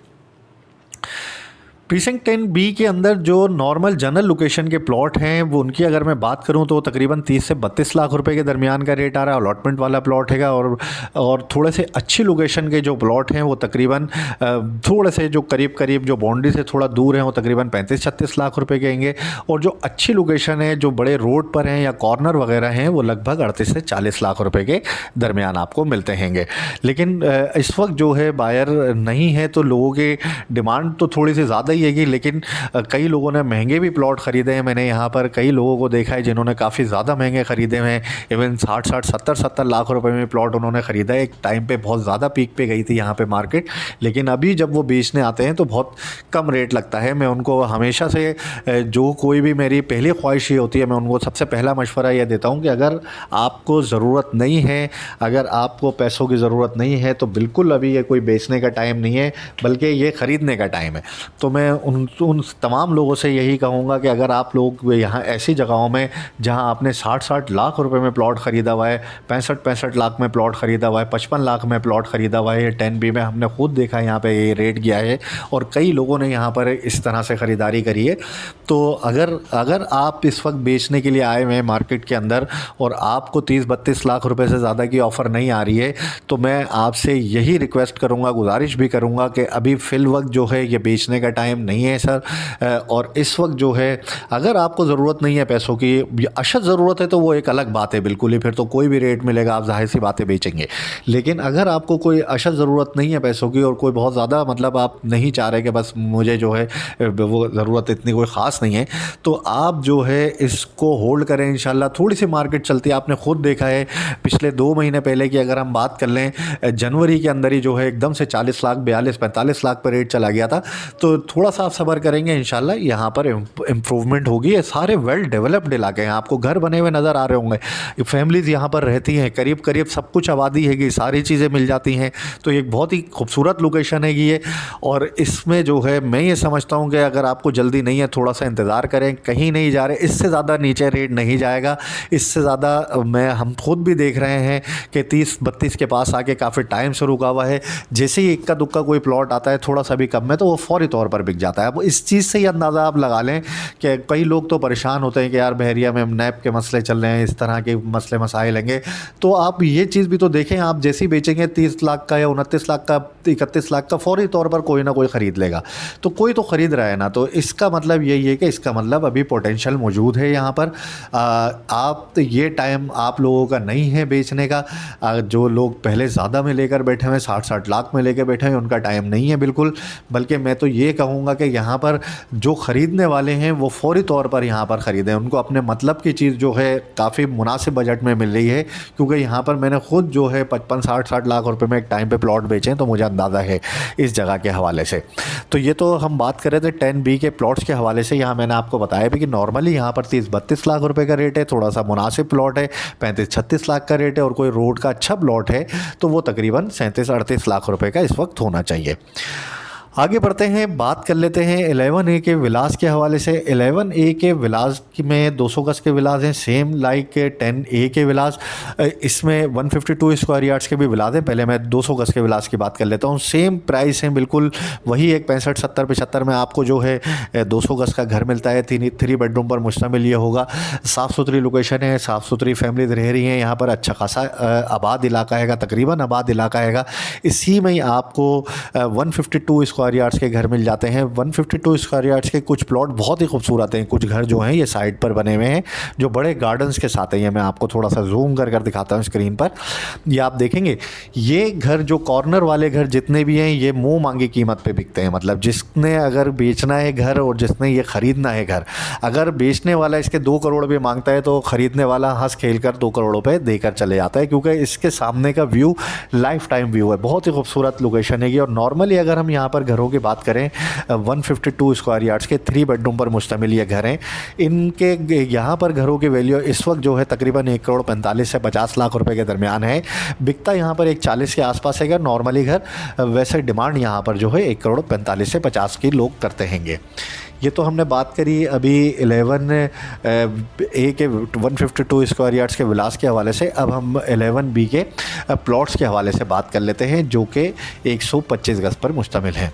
प्रीसिंक्ट 10B के अंदर जो नॉर्मल जनरल लोकेशन के प्लॉट हैं वो उनकी अगर मैं बात करूं तो तकरीबन 30 से 32 लाख रुपए के दरमियान का रेट आ रहा है। अलॉटमेंट वाला प्लॉट हैगा और थोड़े से अच्छी लोकेशन के जो प्लॉट हैं वो तकरीबन थोड़े से जो करीब जो बाउंड्री से थोड़ा दूर हैं वो तकरीबन 35-36 लाख रुपए के आएंगे। और जो अच्छी लोकेशन है, जो बड़े रोड पर हैं या कॉर्नर वगैरह हैं, वो लगभग 38 से 40 लाख रुपये के दरमियान आपको मिलते हैंगे। लेकिन इस वक्त जो है बायर नहीं है तो लोगों की डिमांड तो थोड़ी सी ज़्यादा ही है, लेकिन कई लोगों ने महंगे भी प्लॉट ख़रीदे हैं। मैंने यहाँ पर कई लोगों को देखा है जिन्होंने काफ़ी ज़्यादा महंगे ख़रीदे हैं। इवन 60-60, 70-70 लाख रुपए में प्लॉट उन्होंने ख़रीदा है। एक टाइम पे बहुत ज़्यादा पीक पे गई थी यहाँ पे मार्केट, लेकिन अभी जब वो बेचने आते हैं तो बहुत कम रेट लगता है। मैं उनको हमेशा से जो कोई भी मेरी पहली ख्वाहिश ये होती है, मैं उनको सबसे पहला मशवरा ये देता हूँ कि अगर आपको ज़रूरत नहीं है, अगर आपको पैसों की ज़रूरत नहीं है तो बिल्कुल अभी ये कोई बेचने का टाइम नहीं है, बल्कि ये ख़रीदने का टाइम है। तो मैं उन तमाम लोगों से यही कहूँगा कि अगर आप लोग यहाँ ऐसी जगहों में जहाँ आपने 60-60 लाख रुपए में प्लॉट ख़रीदा हुआ है, 65-65 लाख में प्लॉट ख़रीदा हुआ है, 55 लाख में प्लॉट ख़रीदा हुआ है, ये 10B में हमने खुद देखा है यहाँ पे ये रेट गया है और कई लोगों ने यहाँ पर इस तरह से ख़रीदारी करी है। तो अगर आप इस वक्त बेचने के लिए आए हुए हैं मार्केट के अंदर और आपको 30-32 लाख रुपए से ज़्यादा की ऑफ़र नहीं आ रही है, तो मैं आपसे यही रिक्वेस्ट करूँगा, गुजारिश भी करूँगा कि अभी फ़िल वक्त जो है ये बेचने का टाइम नहीं है सर। और इस वक्त जो है अगर आपको ज़रूरत नहीं है पैसों की, अशद ज़रूरत है तो वो एक अलग बात है बिल्कुल ही, फिर तो कोई भी रेट मिलेगा आप जाहिर सी बातें बेचेंगे। लेकिन अगर आपको कोई अशद ज़रूरत नहीं है पैसों की और कोई बहुत ज़्यादा मतलब आप नहीं चाह रहे कि बस मुझे जो है वो ज़रूरत इतनी कोई ख़ास नहीं है, तो आप जो है इसको होल्ड करें। इंशाल्लाह थोड़ी सी मार्केट चलती है, आपने खुद देखा है पिछले 2 महीने पहले की अगर हम बात कर लें, जनवरी के अंदर ही जो है एकदम से 40 लाख 42-45 लाख पर रेट चला गया था। तो थोड़ा सा आप सब्र करेंगे, इंशाल्लाह यहाँ पर इम्प्रूवमेंट होगी। ये सारे वेल डेवलप्ड इलाके हैं, आपको घर बने हुए नज़र आ रहे होंगे, फैमिलीज़ यहाँ पर रहती हैं, करीब सब कुछ आबादी हैगी, सारी चीज़ें मिल जाती हैं। तो एक बहुत ही खूबसूरत लोकेशन हैगी ये। और इसमें जो है मैं ये समझता हूँ कि अगर आपको जल्दी नहीं है थोड़ा सा इंतज़ार करें, कहीं नहीं जा रहे, इससे ज़्यादा नीचे रेट नहीं जाएगा। इससे ज़्यादा हम खुद भी देख रहे हैं कि 30-32 के पास आके काफ़ी टाइम से रुका हुआ है। जैसे ही इक्का दुक्का कोई प्लॉट आता है थोड़ा सा भी कम में तो वो फौरी तौर पर बिक जाता है। अब इस चीज़ से ही अंदाज़ा आप लगा लें कि कई लोग तो परेशान होते हैं कि यार बहरिया में नैब के मसले चल रहे हैं, इस तरह के मसले मसाइल लेंगे। तो आप ये चीज़ भी तो देखें, आप जैसे ही बेचेंगे 30 लाख का या 29 लाख का 31 लाख का फौरी तौर पर कोई ना कोई ख़रीद लेगा। तो कोई तो ख़रीद रहा है ना, तो इसका मतलब यही है कि इसका मतलब अभी पोटेंशियल मौजूद है यहाँ पर। आप ये टाइम आप लोगों का नहीं है बेचने का। जो लोग पहले ज़्यादा में लेकर बैठे हुए 60-60 लाख में लेकर बैठे हैं उनका टाइम नहीं है बिल्कुल। बल्कि मैं तो ये कहूँगा कि यहाँ पर जो ख़रीदने वाले हैं वो फौरी तौर पर यहाँ पर ख़रीदें। उनको अपने मतलब की चीज़ जो है काफ़ी मुनासिब बजट में मिल रही है, क्योंकि यहाँ पर मैंने खुद जो है 55-60 लाख रुपए में एक टाइम पे प्लॉट बेचे हैं, तो मुझे अंदाज़ा है इस जगह के हवाले से। तो ये तो हम बात कर रहे थे 10B के प्लॉट्स के हवाले से। यहाँ मैंने आपको बताया भी कि नॉर्मली यहाँ पर 30-32 लाख रुपए का रेट है, थोड़ा सा मुनासिब प्लॉट है 35-36 लाख का रेट है, और कोई रोड का अच्छा प्लॉट है तो वो तकरीबन 37-38 लाख रुपए का इस वक्त होना चाहिए। आगे बढ़ते हैं, बात कर लेते हैं 11A के विलास के हवाले से। 11A के विलास में 200 गज के विलास हैं, सेम लाइक 10A के विलास। इसमें 152 स्क्वायर यार्ड्स के भी विलास हैं। पहले मैं 200 गज के विलास की बात कर लेता हूँ। सेम प्राइस है बिल्कुल वही, एक 65, 70, 75 में आपको जो है 200 गज का घर मिलता है। 3 बेडरूम पर मुश्तमिल ये होगा। साफ़ सुथरी लोकेशन है, साफ़ सुथरी फैमिली रह रही है यहाँ पर। अच्छा खासा आबाद इलाका है, तकरीबन आबाद इलाका है। इसी में ही आपको 152 स्क्वायर यार्ड्स के घर मिल जाते हैं। 152 स्क्वायर यार्ड्स के कुछ प्लॉट बहुत ही खूबसूरत हैं। कुछ घर जो हैं ये साइड पर बने हुए हैं जो बड़े गार्डन्स के साथ हैं। ये मैं आपको थोड़ा सा जूम कर दिखाता हूँ स्क्रीन पर। ये आप देखेंगे, ये घर जो कॉर्नर वाले घर जितने भी हैं ये मुंह मांगी कीमत पे बिकते हैं। मतलब जिसने अगर बेचना है घर और जिसने ये ख़रीदना है घर, अगर बेचने वाला इसके 2 करोड़ भी मांगता है तो ख़रीदने वाला हंस खेल कर 2 करोड़ रुपये देकर चले जाता है, क्योंकि इसके सामने का व्यू लाइफ टाइम व्यू है। बहुत ही खूबसूरत लोकेशन है ये। और नॉर्मली अगर हम यहाँ पर घरों की बात करें, 152 स्क्वायर यार्ड्स के 3 बेडरूम पर मुश्तमिल ये घर हैं। इनके यहाँ पर घरों की वैल्यू इस वक्त जो है तकरीबन 1 करोड़ 45 से 50 लाख रुपए के दरमियान है। बिकता यहाँ पर 140 के आसपास है नॉर्मली घर। वैसे डिमांड यहाँ पर जो है 1 करोड़ 45 से 50 की लोग करते हैंगे। ये तो हमने बात करी अभी 11A के 152 स्क्वायर यार्ड्स के विलास के हवाले से। अब हम 11B के प्लॉट्स के हवाले से बात कर लेते हैं जो कि 125 गज पर मुश्तमिल है।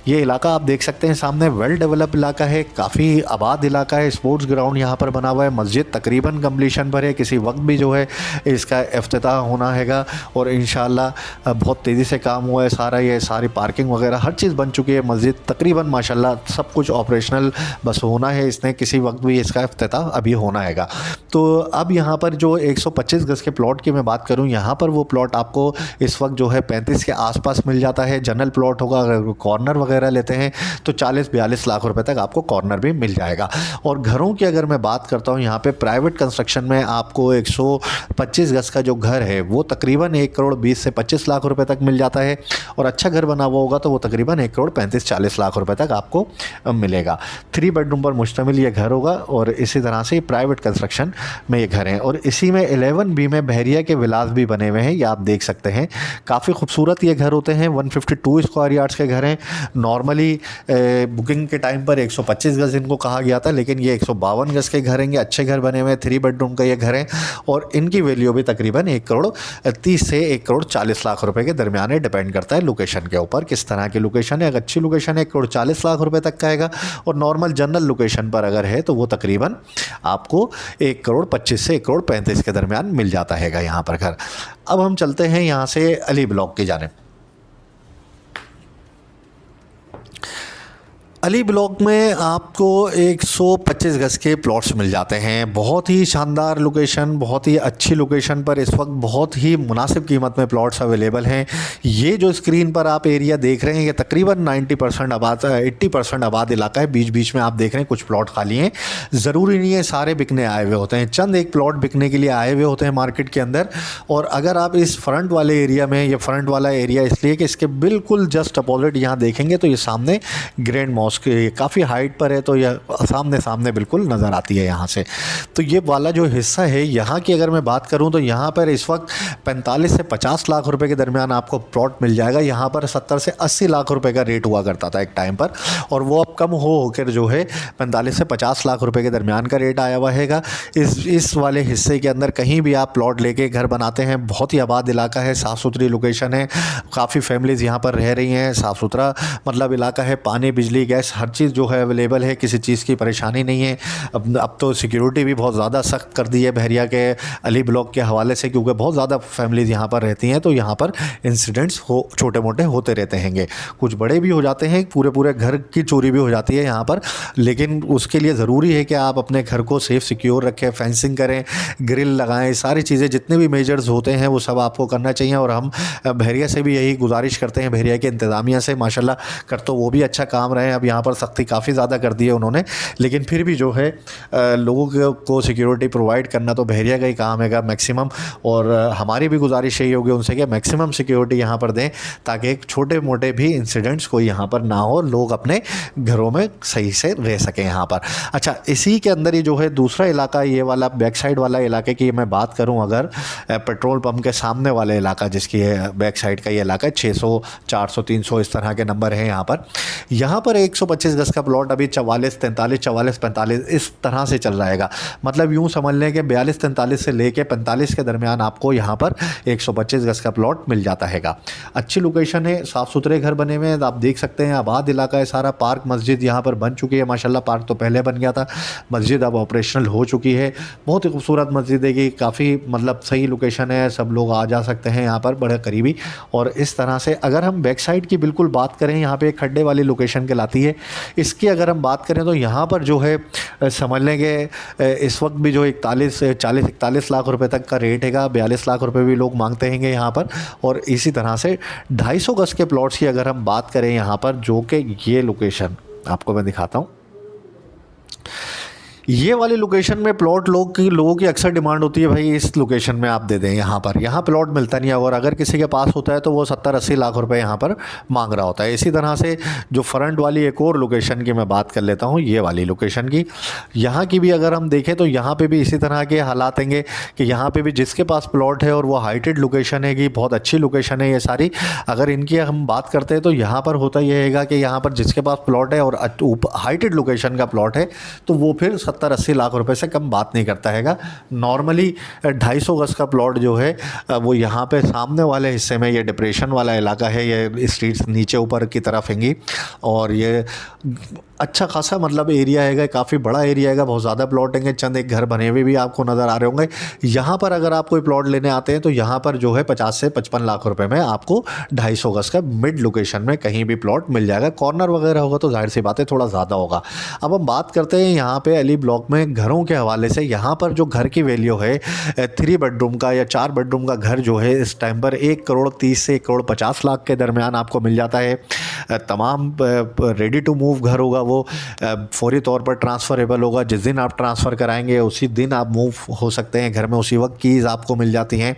ये इलाका आप देख सकते हैं सामने, वेल डेवलप इलाका है, काफ़ी आबाद इलाका है। स्पोर्ट्स ग्राउंड यहाँ पर बना हुआ है। मस्जिद तकरीबन कंप्लीशन पर है, किसी वक्त भी जो है इसका इफ्तिताह होना हैगा। और इंशाल्लाह बहुत तेज़ी से काम हुआ है सारा। ये सारी पार्किंग वगैरह हर चीज़ बन चुकी है। मस्जिद तकरीबन माशाल्लाह सब कुछ ऑपरेशनल बस होना है, इसने किसी वक्त भी इसका इफ्तिताह अभी होना हैगा। तो अब यहाँ पर जो 125 गज के प्लॉट की मैं बात करूँ, यहाँ पर वो प्लॉट आपको इस वक्त जो है 35 के आसपास मिल जाता है। जनरल प्लॉट होगा, अगर कॉर्नर वगैरह लेते हैं तो 40-42 लाख रुपए तक आपको कॉर्नर भी मिल जाएगा। और घरों की अगर मैं बात करता हूं, यहाँ पे प्राइवेट कंस्ट्रक्शन में आपको 125 गज का जो घर है वो तकरीबन 1 करोड़ 20 से 25 लाख रुपए तक मिल जाता है। और अच्छा घर बना हुआ होगा तो वो तकरीबन 1 करोड़ 35-40 लाख रुपए तक आपको मिलेगा। 3 बेडरूम पर मुश्तमिल ये घर होगा। और इसी तरह से प्राइवेट कंस्ट्रक्शन में ये घर हैं। और इसी में 11B में बहरिया के विलास भी बने हुए हैं, ये आप देख सकते हैं। काफ़ी खूबसूरत ये घर होते हैं। 152 स्क्वायर यार्ड्स के घर हैं। नॉर्मली बुकिंग के टाइम पर 125 गज इनको कहा गया था, लेकिन ये 152 गज के घर हैं। अच्छे घर बने हुए, 3 बेडरूम का ये घर है। और इनकी वैल्यू भी तकरीबन 1 करोड़ 30 से 1 करोड़ 40 लाख रुपए के दरमियान है। डिपेंड करता है लोकेशन के ऊपर, किस तरह की लोकेशन है। अगर अच्छी लोकेशन है 1 करोड़ 40 लाख रुपए तक का आएगा। और नॉर्मल जनरल लोकेशन पर अगर है तो वो तकरीबन आपको 1 करोड़ 25 से 1 करोड़ 35 के दरमियान मिल जाता है यहाँ पर घर। अब हम चलते हैं यहाँ से अली ब्लॉक की जानिब। अली ब्लॉक में आपको 125 गज के प्लॉट्स मिल जाते हैं। बहुत ही शानदार लोकेशन, बहुत ही अच्छी लोकेशन पर इस वक्त बहुत ही मुनासिब कीमत में प्लॉट्स अवेलेबल हैं। ये जो स्क्रीन पर आप एरिया देख रहे हैं ये तकरीबन 90% आबाद 80% आबाद इलाका है। बीच बीच में आप देख रहे हैं कुछ प्लॉट खाली हैं। ज़रूरी नहीं है सारे बिकने आए हुए होते हैं, चंद एक प्लॉट बिकने के लिए आए हुए होते हैं मार्केट के अंदर। और अगर आप इस फ्रंट वाले एरिया में, ये फ्रंट वाला एरिया इसलिए कि इसके बिल्कुल जस्ट अपोजिट यहाँ देखेंगे तो ये सामने ग्रैंड मॉस्क काफ़ी हाइट पर है, तो यह सामने बिल्कुल नज़र आती है यहाँ से। तो ये वाला जो हिस्सा है यहाँ की अगर मैं बात करूँ तो यहाँ पर इस वक्त 45 से 50 लाख रुपए के दरमियान आपको प्लॉट मिल जाएगा। यहाँ पर 70 से 80 लाख रुपए का रेट हुआ करता था एक टाइम पर, और वो अब कम होकर जो है 45 से 50 लाख रुपए के दरमियान का रेट आया हुआ हैगा। इस वाले हिस्से के अंदर कहीं भी आप प्लॉट लेके घर बनाते हैं, बहुत ही आबाद इलाका है, साफ़ सुथरी लोकेशन है, काफ़ी फैमिलीज़ यहाँ पर रह रही हैं, साफ़ सुथरा मतलब इलाका है, पानी बिजली गैस हर चीज़ जो है अवेलेबल है, किसी चीज़ की परेशानी नहीं है। अब तो सिक्योरिटी भी बहुत ज़्यादा सख्त कर दी है बहरिया के अली ब्लॉक के हवाले से, क्योंकि बहुत ज़्यादा फैमिलीज़ यहाँ पर रहती हैं, तो यहाँ पर इंसिडेंट्स छोटे मोटे होते रहते हैंगे। कुछ बड़े भी हो जाते हैं, पूरे घर की चोरी भी हो जाती है यहाँ पर, लेकिन उसके लिए ज़रूरी है कि आप अपने घर को सेफ़ सिक्योर रखें, फेंसिंग करें, ग्रिल लगाएं, सारी चीज़ें जितने भी मेजर्स होते हैं वो सब आपको करना चाहिए। और हम बहरिया से भी यही गुजारिश करते हैं, बहरिया के इंतज़ामिया से, माशाल्लाह कर तो वो भी अच्छा काम रहे हैं। अब यहाँ पर सख्ती काफ़ी ज़्यादा कर दी है उन्होंने, लेकिन फिर भी जो है लोगों को सिक्योरिटी प्रोवाइड करना तो बहरिया का ही काम है मैक्सिमम। और हमारी भी गुजारिश यही होगी उनसे कि मैक्सिमम सिक्योरिटी यहाँ पर दें, ताकि छोटे मोटे भी इंसिडेंट्स कोई यहाँ पर ना हो, लोग अपने घरों में सही से रह सकें यहाँ पर। अच्छा, इसी के अंदर ही जो है दूसरा इलाका, ये वाला बैक साइड वाला इलाके की मैं बात करूँ अगर, पेट्रोल पंप के सामने वाले इलाका जिसकी है बैक साइड का ये इलाका है, 600 400 300 इस तरह के नंबर हैं यहाँ पर। यहाँ पर 125 गज का प्लॉट अभी 44 43 44 45 इस तरह से चल रहेगा। मतलब यूँ समझ लें कि 42 43 से लेके 45 के दरमियान आपको यहाँ पर 125 गज का प्लॉट मिल जाता हैगा। अच्छी लोकेशन है, साफ़ सुथरे घर बने हुए हैं, आप देख सकते हैं, आबाद इलाका है सारा। पार्क मस्जिद यहाँ पर बन चुकी है माशाल्लाह, पार्क तो पहले बन गया था, मस्जिद अब ऑपरेशनल हो चुकी है। बहुत ही खूबसूरत मस्जिद है कि काफ़ी मतलब सही लोकेशन है, सब लोग आ जा सकते हैं यहाँ पर बड़े करीबी। और इस तरह से अगर हम बैक साइड की बिल्कुल बात करें, यहाँ पे एक खड्डे वाली लोकेशन कहलाती है इसकी, अगर हम बात करें तो यहाँ पर जो है समझ लें कि इस वक्त भी जो 41 लाख रुपए तक का रेट हैगा, 42 लाख रुपए भी लोग मांगते हैं यहाँ पर। और इसी तरह से 250 गज के प्लॉट्स की अगर हम बात करें यहाँ पर, जो कि ये लोकेशन आपको मैं दिखाता हूँ, ये वाली लोकेशन में प्लॉट लोगों की अक्सर डिमांड होती है, भाई इस लोकेशन में आप दे दें। यहाँ प्लॉट मिलता नहीं है, और अगर किसी के पास होता है तो वो 70-80 लाख रुपए यहाँ पर मांग रहा होता है। इसी तरह से जो फ्रंट वाली एक और लोकेशन की मैं बात कर लेता हूँ, ये वाली लोकेशन की, यहाँ की भी अगर हम देखें तो यहाँ पे भी इसी तरह के हालात होंगे कि यहाँ पे भी जिसके पास प्लॉट है और वो हाइटेड लोकेशन है, कि बहुत अच्छी लोकेशन है ये सारी, अगर इनकी हम बात करते हैं तो यहाँ पर होता यह है कि यहाँ पर जिसके पास प्लॉट है और हाइटेड लोकेशन का प्लॉट है तो वो फिर 70-80 लाख रुपए से कम बात नहीं करता हैगा। नॉर्मली 250 गज का प्लॉट जो है वो यहाँ पे सामने वाले हिस्से में, ये डिप्रेशन वाला इलाका है, ये स्ट्रीट्स नीचे ऊपर की तरफ हैंगी, और ये अच्छा खासा मतलब एरिया हैगा, काफ़ी बड़ा एरिया हैगा, बहुत ज़्यादा प्लॉट हैंगे, चंद एक घर बने हुए भी आपको नज़र आ रहे होंगे। यहाँ पर अगर आप कोई प्लॉट लेने आते हैं तो यहाँ पर जो है 50 से 55 लाख रुपए में आपको 250 गज का मिड लोकेशन में कहीं भी प्लॉट मिल जाएगा। कॉर्नर वगैरह होगा तो जाहिर सी बात है थोड़ा ज़्यादा होगा। अब हम बात करते हैं यहाँ पे अली ब्लॉक में घरों के हवाले से। यहाँ पर जो घर की वैल्यू है 3 बेडरूम का या 4 बेडरूम का घर जो है इस टाइम पर 1,30 से 1,50 लाख के दरमियान आपको मिल जाता है। तमाम रेडी टू मूव घर होगा, वो फौरी तौर पर ट्रांसफ़रेबल होगा। जिस दिन आप ट्रांसफ़र कराएंगे उसी दिन आप मूव हो सकते हैं घर में, उसी वक्त कीज़ आपको मिल जाती हैं।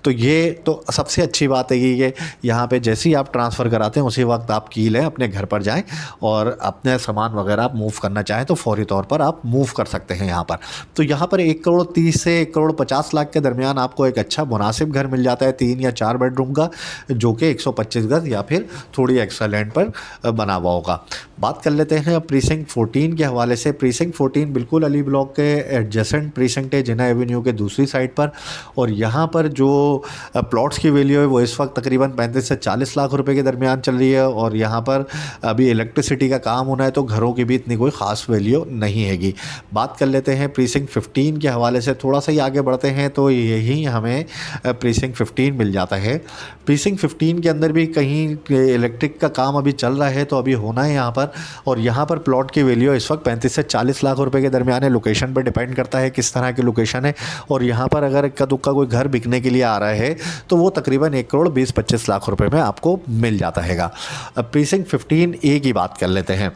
तो ये तो सबसे अच्छी बात है कि यहाँ पे जैसे ही आप ट्रांसफ़र कराते हैं उसी वक्त आप की लें, अपने घर पर जाएं और अपने सामान वगैरह आप मूव करना चाहें तो फौरी तौर पर आप मूव कर सकते हैं यहाँ पर। तो यहाँ पर 1,30 से 1,50 लाख के दरमियान आपको एक अच्छा मुनासिब घर मिल जाता है 3 या 4 बेडरूम का, जो कि 125 गज या फिर थोड़ी एक्स्ट्रा लैंड पर बना हुआ होगा। बात कर लेते हैं अब प्रीसिंक्ट 14 के हवाले से। प्रीसिंक्ट 14 बिल्कुल अली ब्लॉक के एडजेसेंट प्रीसिंक्ट है, जिन्ना एवेन्यू के दूसरी साइड पर। और यहाँ पर जो प्लॉट्स की वैल्यू है वो इस वक्त तकरीबन 35 से 40 लाख रुपए के दरमियान चल रही है। और यहाँ पर अभी इलेक्ट्रिसिटी का काम होना है तो घरों की भी इतनी कोई ख़ास वैल्यू नहीं हैगी। बात कर लेते हैं प्रीसिंक्ट 15 के हवाले से। थोड़ा सा ही आगे बढ़ते हैं तो यही हमें प्रीसिंक्ट 15 मिल जाता है। प्रीसिंक्ट 15 के अंदर भी कहीं इलेक्ट्रिक का काम अभी चल रहा है, तो अभी होना है यहाँ पर। और यहाँ पर प्लॉट की वैल्यू इस वक्त 35 से 40 लाख रुपए के दरमियान है। लोकेशन पर डिपेंड करता है किस तरह की लोकेशन है। और यहाँ पर अगर इक्का दुक्का कोई घर बिकने के लिए आ रहा है तो वो तकरीबन 1,20-25 लाख रुपए में आपको मिल जाता हैगा। अब प्रीसिंक्ट 15A की बात कर लेते हैं।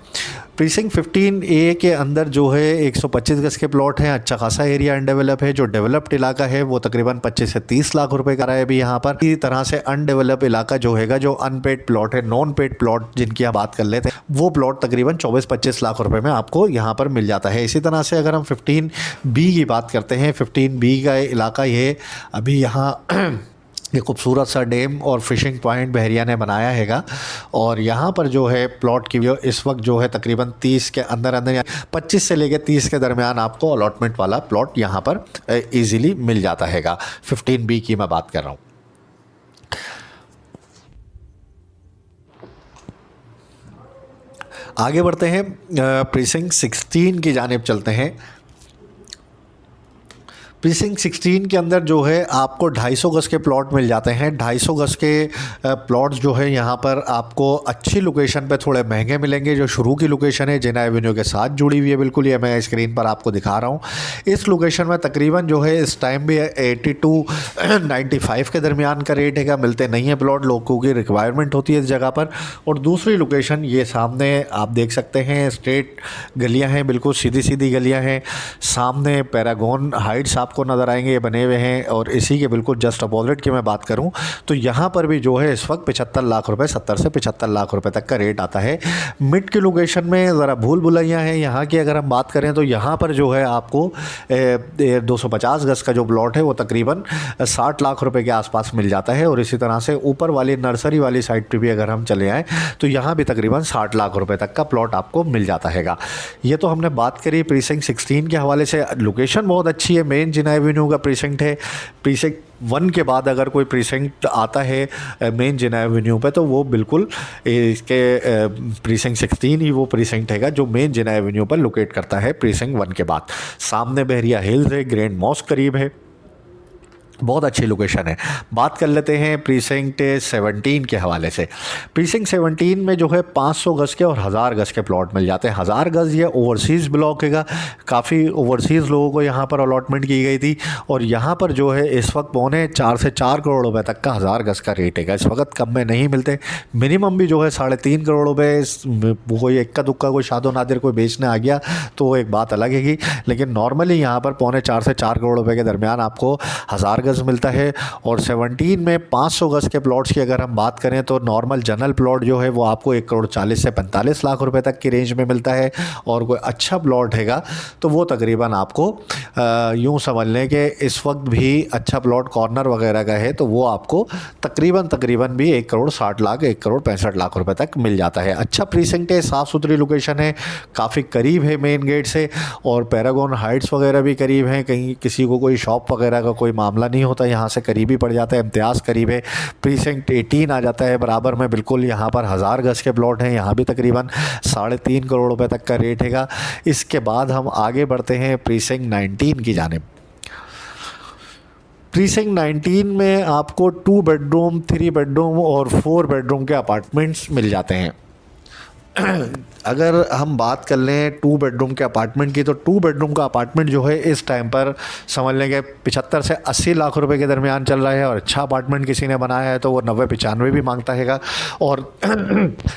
प्रीसिंक्ट 15A के अंदर जो है 125 गज के प्लॉट हैं, अच्छा खासा एरिया अनडेवलप है। जो डेवलप्ड इलाका है वो तकरीबन 25 से 30 लाख रुपए का रहा है अभी यहाँ पर। इसी तरह से अनडेवलप इलाका जो हैगा, जो अनपेड प्लॉट है, नॉन पेड प्लॉट जिनकी आप बात कर लेते हैं, वो प्लॉट तकरीबन 24-25 लाख रुपए में आपको यहाँ पर मिल जाता है। इसी तरह से अगर हम 15B की बात करते हैं, 15B का इलाका ये अभी यहाँ ये खूबसूरत सा डैम और फिशिंग पॉइंट बहरिया ने बनाया हैगा। और यहाँ पर जो है प्लॉट की व्यू इस वक्त जो है तकरीबन 30 के अंदर 25 से लेकर 30 के दरमियान आपको अलॉटमेंट वाला प्लॉट यहाँ पर इजीली मिल जाता हैगा। 15B की मैं बात कर रहा हूँ। आगे बढ़ते हैं, प्रीसिंक्ट 16 की जानिब चलते हैं। प्रीसिंक्ट 16 के अंदर जो है आपको 250 गज के प्लॉट मिल जाते हैं। 250 गज के प्लॉट्स जो है यहाँ पर आपको अच्छी लोकेशन पे थोड़े महंगे मिलेंगे। जो शुरू की लोकेशन है जिना एवेन्यू के साथ जुड़ी हुई है, बिल्कुल ये मैं स्क्रीन पर आपको दिखा रहा हूँ। इस लोकेशन में तकरीबन जो है इस टाइम भी 80 to 95 के दरमियान का रेट है। मिलते नहीं है प्लॉट, लोगों की रिक्वायरमेंट होती है इस जगह पर। और दूसरी लोकेशन ये सामने आप देख सकते हैं, स्ट्रेट गलियाँ हैं, बिल्कुल सीधी सीधी गलियाँ हैं। सामने पैरागॉन हाइट्स आपको नज़र आएंगे, ये बने हुए हैं। और इसी के बिल्कुल जस्ट अपोजिट की मैं बात करूं तो यहाँ पर भी जो है इस वक्त 75 लाख रुपए, 70 से 75 लाख रुपए तक का रेट आता है। मिड की लोकेशन में ज़रा भूल भुलैया हैं यहाँ की। अगर हम बात करें तो यहाँ पर जो है आपको 250 गज का जो प्लॉट है वो तकरीबन 60 लाख रुपए के आसपास मिल जाता है। और इसी तरह से ऊपर वाली नर्सरी वाली साइड पर भी अगर हम चले आएँ तो यहाँ भी तकरीबन 60 लाख रुपए तक का प्लॉट आपको मिल जाता है। ये तो हमने बात करी प्रीसिंक्ट 16 के हवाले से। लोकेशन बहुत अच्छी है, मेन जिना एवेन्यू का प्रीसिंक्ट है। प्रीसिंक्ट 1 के बाद अगर कोई प्रीसिंक्ट आता है मेन जिना एवेन्यू पे तो वो बिल्कुल इसके प्रीसिंक्ट 16 ही वो प्रीसिंक्ट हैगा जो मेन जिना एवेन्यू पर लोकेट करता है प्रीसिंक्ट 1 के बाद। सामने बहरिया हिल्स है, ग्रैंड मॉस्क करीब है, बहुत अच्छी लोकेशन है। बात कर लेते हैं प्रीसिंक्ट 17 के हवाले से। प्रीसिंक्ट 17 में जो है 500 गज के और 1000 गज के प्लॉट मिल जाते हैं। 1000 गज ये ओवरसीज़ ब्लॉक हैगा, काफ़ी ओवरसीज़ लोगों को यहाँ पर अलॉटमेंट की गई थी। और यहाँ पर जो है इस वक्त 3.25 से 4 करोड़ रुपए तक का 1000 गज का रेट हैगा। इस वक्त कम में नहीं मिलते। मिनिमम भी जो है 3.5 करोड़ रुपये। कोई इक्का दुक्का कोई शादो नादिर कोई बेचने आ गया तो वो एक बात अलग हैगी, लेकिन नॉर्मली यहाँ पर 3.25 से 4 करोड़ रुपये के दरमियान आपको 1000 गज मिलता है। और 17 में 500 गज के प्लॉट्स की अगर हम बात करें तो नॉर्मल जनरल प्लॉट जो है वो आपको 1 करोड़ 40 से 45 लाख रुपए तक की रेंज में मिलता है। और कोई अच्छा प्लॉट हैगा तो वो तकरीबन आपको यूँ समझ लें कि इस वक्त भी अच्छा प्लॉट कॉर्नर वगैरह का है तो वो आपको तकरीबन भी 1 करोड़ 60 लाख 1 करोड़ 65 लाख रुपए तक मिल जाता है। अच्छा प्रीसिंक्ट है, साफ़ सुथरी लोकेशन है, काफ़ी करीब है मेन गेट से। और पैरागॉन हाइट्स वगैरह भी करीब हैं, कहीं किसी को कोई शॉप वगैरह का कोई मामला नहीं होता, यहाँ से करीब ही पड़ जाता है। इम्तियाज़ करीब है, प्रीसिंक्ट 18 आ जाता है बराबर में बिल्कुल। यहाँ पर 1000 गज के प्लॉट हैं, यहाँ भी तकरीबन 3.5 करोड़ रुपए तक का रेट हैगा। इसके बाद हम आगे बढ़ते हैं प्रीसिंक्ट 19 की जानिब। प्रीसिंक्ट 19 में आपको 2 बेडरूम, 3 बेडरूम और 4 बेडरूम के अपार्टमेंट्स मिल जाते हैं। अगर हम बात कर लें 2 बेडरूम के अपार्टमेंट की तो 2 बेडरूम का अपार्टमेंट जो है इस टाइम पर समझ लेंगे 75 से 80 लाख रुपए के दरमियान चल रहा है। और अच्छा अपार्टमेंट किसी ने बनाया है तो वो 90-95 भी मांगता हैगा। और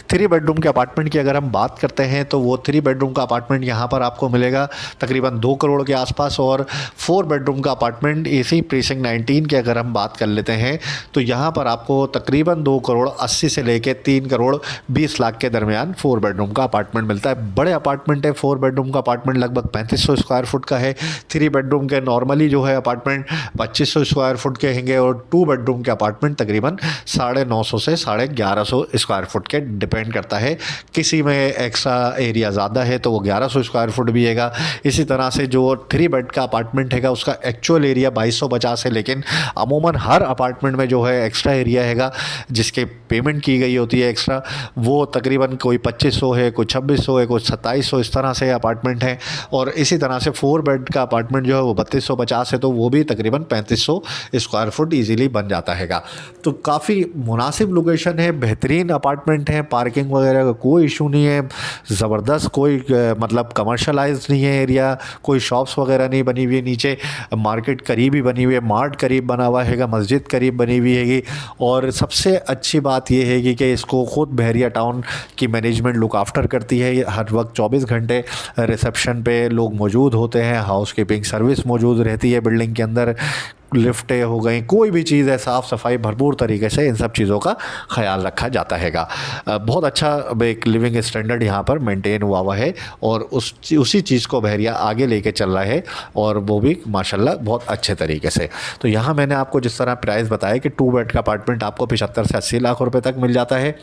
3 बेडरूम के अपार्टमेंट की अगर हम बात करते हैं तो वो 3 बेडरूम का अपार्टमेंट यहाँ पर आपको मिलेगा तकरीबन 2 करोड़ के आसपास। और 4 बेडरूम का अपार्टमेंट इसी प्रीसिंक्ट 19 की अगर हम बात कर लेते हैं तो यहाँ पर आपको तकरीबन 2 करोड़ 80 से लेके 3 करोड़ 20 लाख के दरमियान 4 बेडरूम का अपार्टमेंट मिलता है। बड़े अपार्टमेंट है। 4 बेडरूम का अपार्टमेंट लगभग 3500 स्क्वायर फुट का है। 3 बेडरूम के नॉर्मली जो है अपार्टमेंट 2500 स्क्वायर फुट के होंगे। और 2 बेडरूम के अपार्टमेंट तकरीबन 950 से 1150 स्क्वायर फुट के डिपेंड करता है। किसी में एक्स्ट्रा एरिया ज़्यादा है तो वो 1100 स्क्वायर फुट भी हैगा। इसी तरह से जो 3 बेड का अपार्टमेंट हैगा उसका एक्चुअल एरिया 2250 है, लेकिन अमूमन हर अपार्टमेंट में जो है एक्स्ट्रा एरिया हैगा जिसके पेमेंट की गई होती है एक्स्ट्रा, वो तकरीबन कोई 2500 है, कोई 2600 है, कोई 2700, इस तरह से अपार्टमेंट है। और इसी तरह से 4 बेड का अपार्टमेंट जो है वो 3250 है तो वो भी तकरीबन 3500 स्क्वायर फुट ईजीली बन जाता हैगा। तो काफ़ी मुनासिब लोकेशन है, बेहतरीन अपार्टमेंट है, पार्किंग वगैरह का कोई इशू नहीं है, ज़बरदस्त कोई मतलब कमर्शलाइज नहीं है एरिया, कोई शॉप्स वगैरह नहीं बनी हुई है, नीचे मार्केट करीब ही बनी हुई है, मार्ट करीब बना हुआ हैगा, मस्जिद करीब बनी हुई हैगी। और सबसे अच्छी बात यह हैगी कि इसको ख़ुद बहरिया टाउन की मैनेजमेंट लुक आफ्टर करती है। हर वक्त 24 घंटे रिसेप्शन पे लोग मौजूद होते हैं, हाउस कीपिंग सर्विस मौजूद रहती है बिल्डिंग के अंदर, लिफ्टें हो गई, कोई भी चीज़ है, साफ़ सफाई भरपूर तरीके से इन सब चीज़ों का ख्याल रखा जाता हैगा। बहुत अच्छा एक लिविंग स्टैंडर्ड यहाँ पर मेंटेन हुआ है और उसी चीज़ को बहरिया आगे लेके चल रहा है और वो भी माशाल्लाह बहुत अच्छे तरीके से। तो यहाँ मैंने आपको जिस तरह प्राइस बताया कि 2 बेड का अपार्टमेंट आपको 75 से 80 लाख रुपए तक मिल जाता है।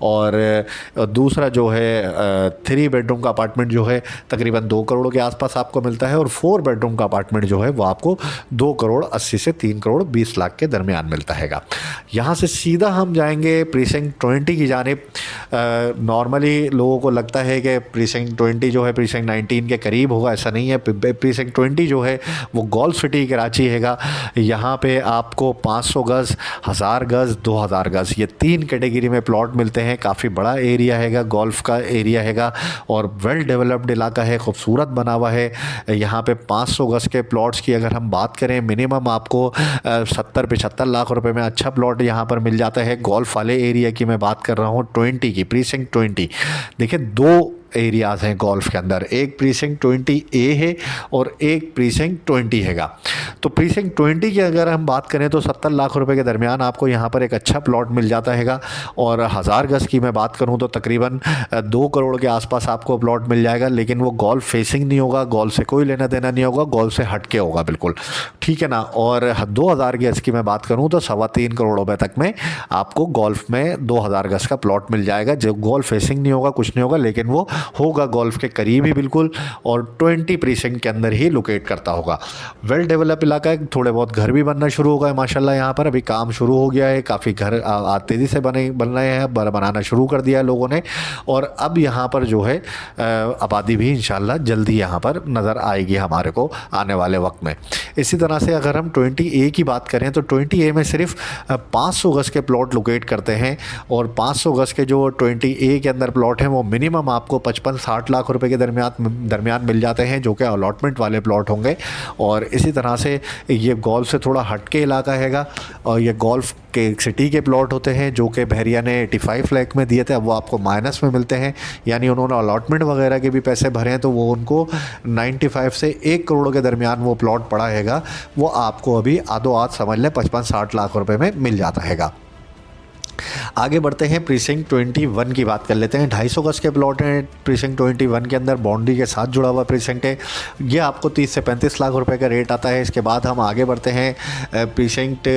और दूसरा जो है 3 बेडरूम का अपार्टमेंट जो है तकरीबन 2 करोड़ के आसपास आपको मिलता है। और 4 बेडरूम का अपार्टमेंट जो है वो आपको 2 करोड़ 80 से 3 करोड़ 20 लाख के दरमियान मिलता हैगा। यहाँ से सीधा हम जाएंगे प्रीसिंक्ट 20 की जानिब। नॉर्मली लोगों को लगता है कि प्रीसिंक्ट 20 जो है प्रीसिंक्ट 19 के करीब होगा, ऐसा नहीं है। प्रीसिंक्ट 20 जो है वो गोल्फ सिटी कराची हैगा। यहाँ पे आपको 500 गज़, 1000 गज़, 2000 गज़, ये 3 कैटेगरी में प्लॉट मिलते हैं। काफ़ी बड़ा एरिया हैगा, गोल्फ का एरिया हैगा और वेल डेवलप्ड इलाका है, खूबसूरत बना हुआ है। यहाँ पे 500 गज़ के प्लॉट्स की अगर हम बात करें, मिनिमम आपको 70-75 लाख रुपए में अच्छा प्लॉट यहाँ पर मिल जाता है। गोल्फ वाले एरिया की मैं बात कर रहा हूँ, 20 की, प्रीसिंक्ट 20। देखिए, 2 एरियाज़ हैं गोल्फ के अंदर, एक प्रीसिंक्ट 20A है और एक प्रीसिंक्ट 20 हैगा। तो प्रीसिंक्ट 20 की अगर हम बात करें तो 70 लाख रुपए के दरमियान आपको यहाँ पर एक अच्छा प्लॉट मिल जाता हैगा। और 1000 गज़ की मैं बात करूँ तो तकरीबन 2 करोड़ के आसपास आपको प्लॉट मिल जाएगा, लेकिन वो गोल्फ फेसिंग नहीं होगा, गोल्फ से कोई लेना देना नहीं होगा, गोल्फ से हट के होगा बिल्कुल, ठीक है ना। और 2000 गज़ की मैं बात करूँ तो 3.25 करोड़ रुपये तक में आपको गोल्फ में 2000 गज़ का प्लॉट मिल जाएगा, जो गोल्फ फेसिंग नहीं होगा, कुछ नहीं होगा, लेकिन वो होगा गोल्फ के करीब ही बिल्कुल, और 20 प्रीसिंक्ट के अंदर ही लोकेट करता होगा। वेल डेवलप इलाका है, थोड़े बहुत घर भी बनना शुरू हो गए माशाल्लाह। यहाँ पर अभी काम शुरू हो गया है, काफ़ी घर तेज़ी से बन रहे हैं, बनाना शुरू कर दिया है लोगों ने। और अब यहाँ पर जो है आबादी भी इंशाल्लाह जल्दी यहाँ पर नज़र आएगी हमारे को आने वाले वक्त में। इसी तरह से अगर हम 20A की बात करें तो 20A में सिर्फ 500 गज़ के प्लॉट लोकेट करते हैं। और 500 गज़ के जो 20A के अंदर प्लॉट हैं वो मिनिमम आपको 55-60 लाख रुपए के दरमियान मिल जाते हैं, जो कि अलॉटमेंट वाले प्लॉट होंगे। और इसी तरह से ये गोल्फ से थोड़ा हट के इलाका हैगा और ये गोल्फ के सिटी के प्लॉट होते हैं, जो कि बहरिया ने 85 लाख में दिए थे, अब वो आपको माइनस में मिलते हैं। यानी उन्होंने अलॉटमेंट वगैरह के भी पैसे भरे हैं, तो वो उनको 95 से 1 करोड़ के दरमियान वो प्लॉट पड़ा हैगा, वो आपको अभी आधो आध समझ लें 55-60 लाख रुपए में मिल जाता हैगा। आगे बढ़ते हैं, प्रीसिंक्ट 21 की बात कर लेते हैं। 250 गज़ के प्लॉट हैं प्रीसिंक्ट 21 के अंदर, बाउंड्री के साथ जुड़ा हुआ प्रीसिंक्ट है। ये आपको 30 से 35 लाख रुपए का रेट आता है। इसके बाद हम आगे बढ़ते हैं प्रीसिंक्ट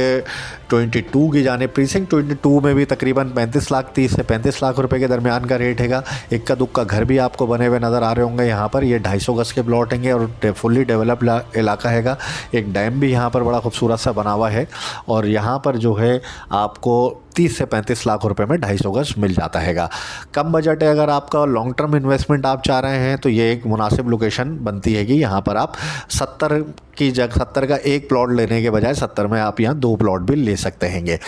22 की जाने। प्रीसिंक्ट 22 में भी तकरीबन 30 से 35 लाख रुपए के दरमियान का रेट हैगा। इक्का दुक्का घर भी आपको बने हुए नज़र आ रहे होंगे यहाँ पर। ये 250 गज़ के प्लॉट होंगे और फुल्ली डेवलप्ड इलाका हैगा। एक डैम भी यहाँ पर बड़ा खूबसूरत सा बना हुआ है और यहाँ पर जो है आपको 30 से 35 लाख रुपए में 250 गज़ मिल जाता हैगा। कम बजट है, अगर आपका लॉन्ग टर्म इन्वेस्टमेंट आप चाह रहे हैं तो ये एक मुनासिब लोकेशन बनती है कि यहाँ पर आप 70 की जगह 70 का एक प्लॉट लेने के बजाय 70 में आप यहाँ 2 प्लॉट भी ले सकते हैंगे।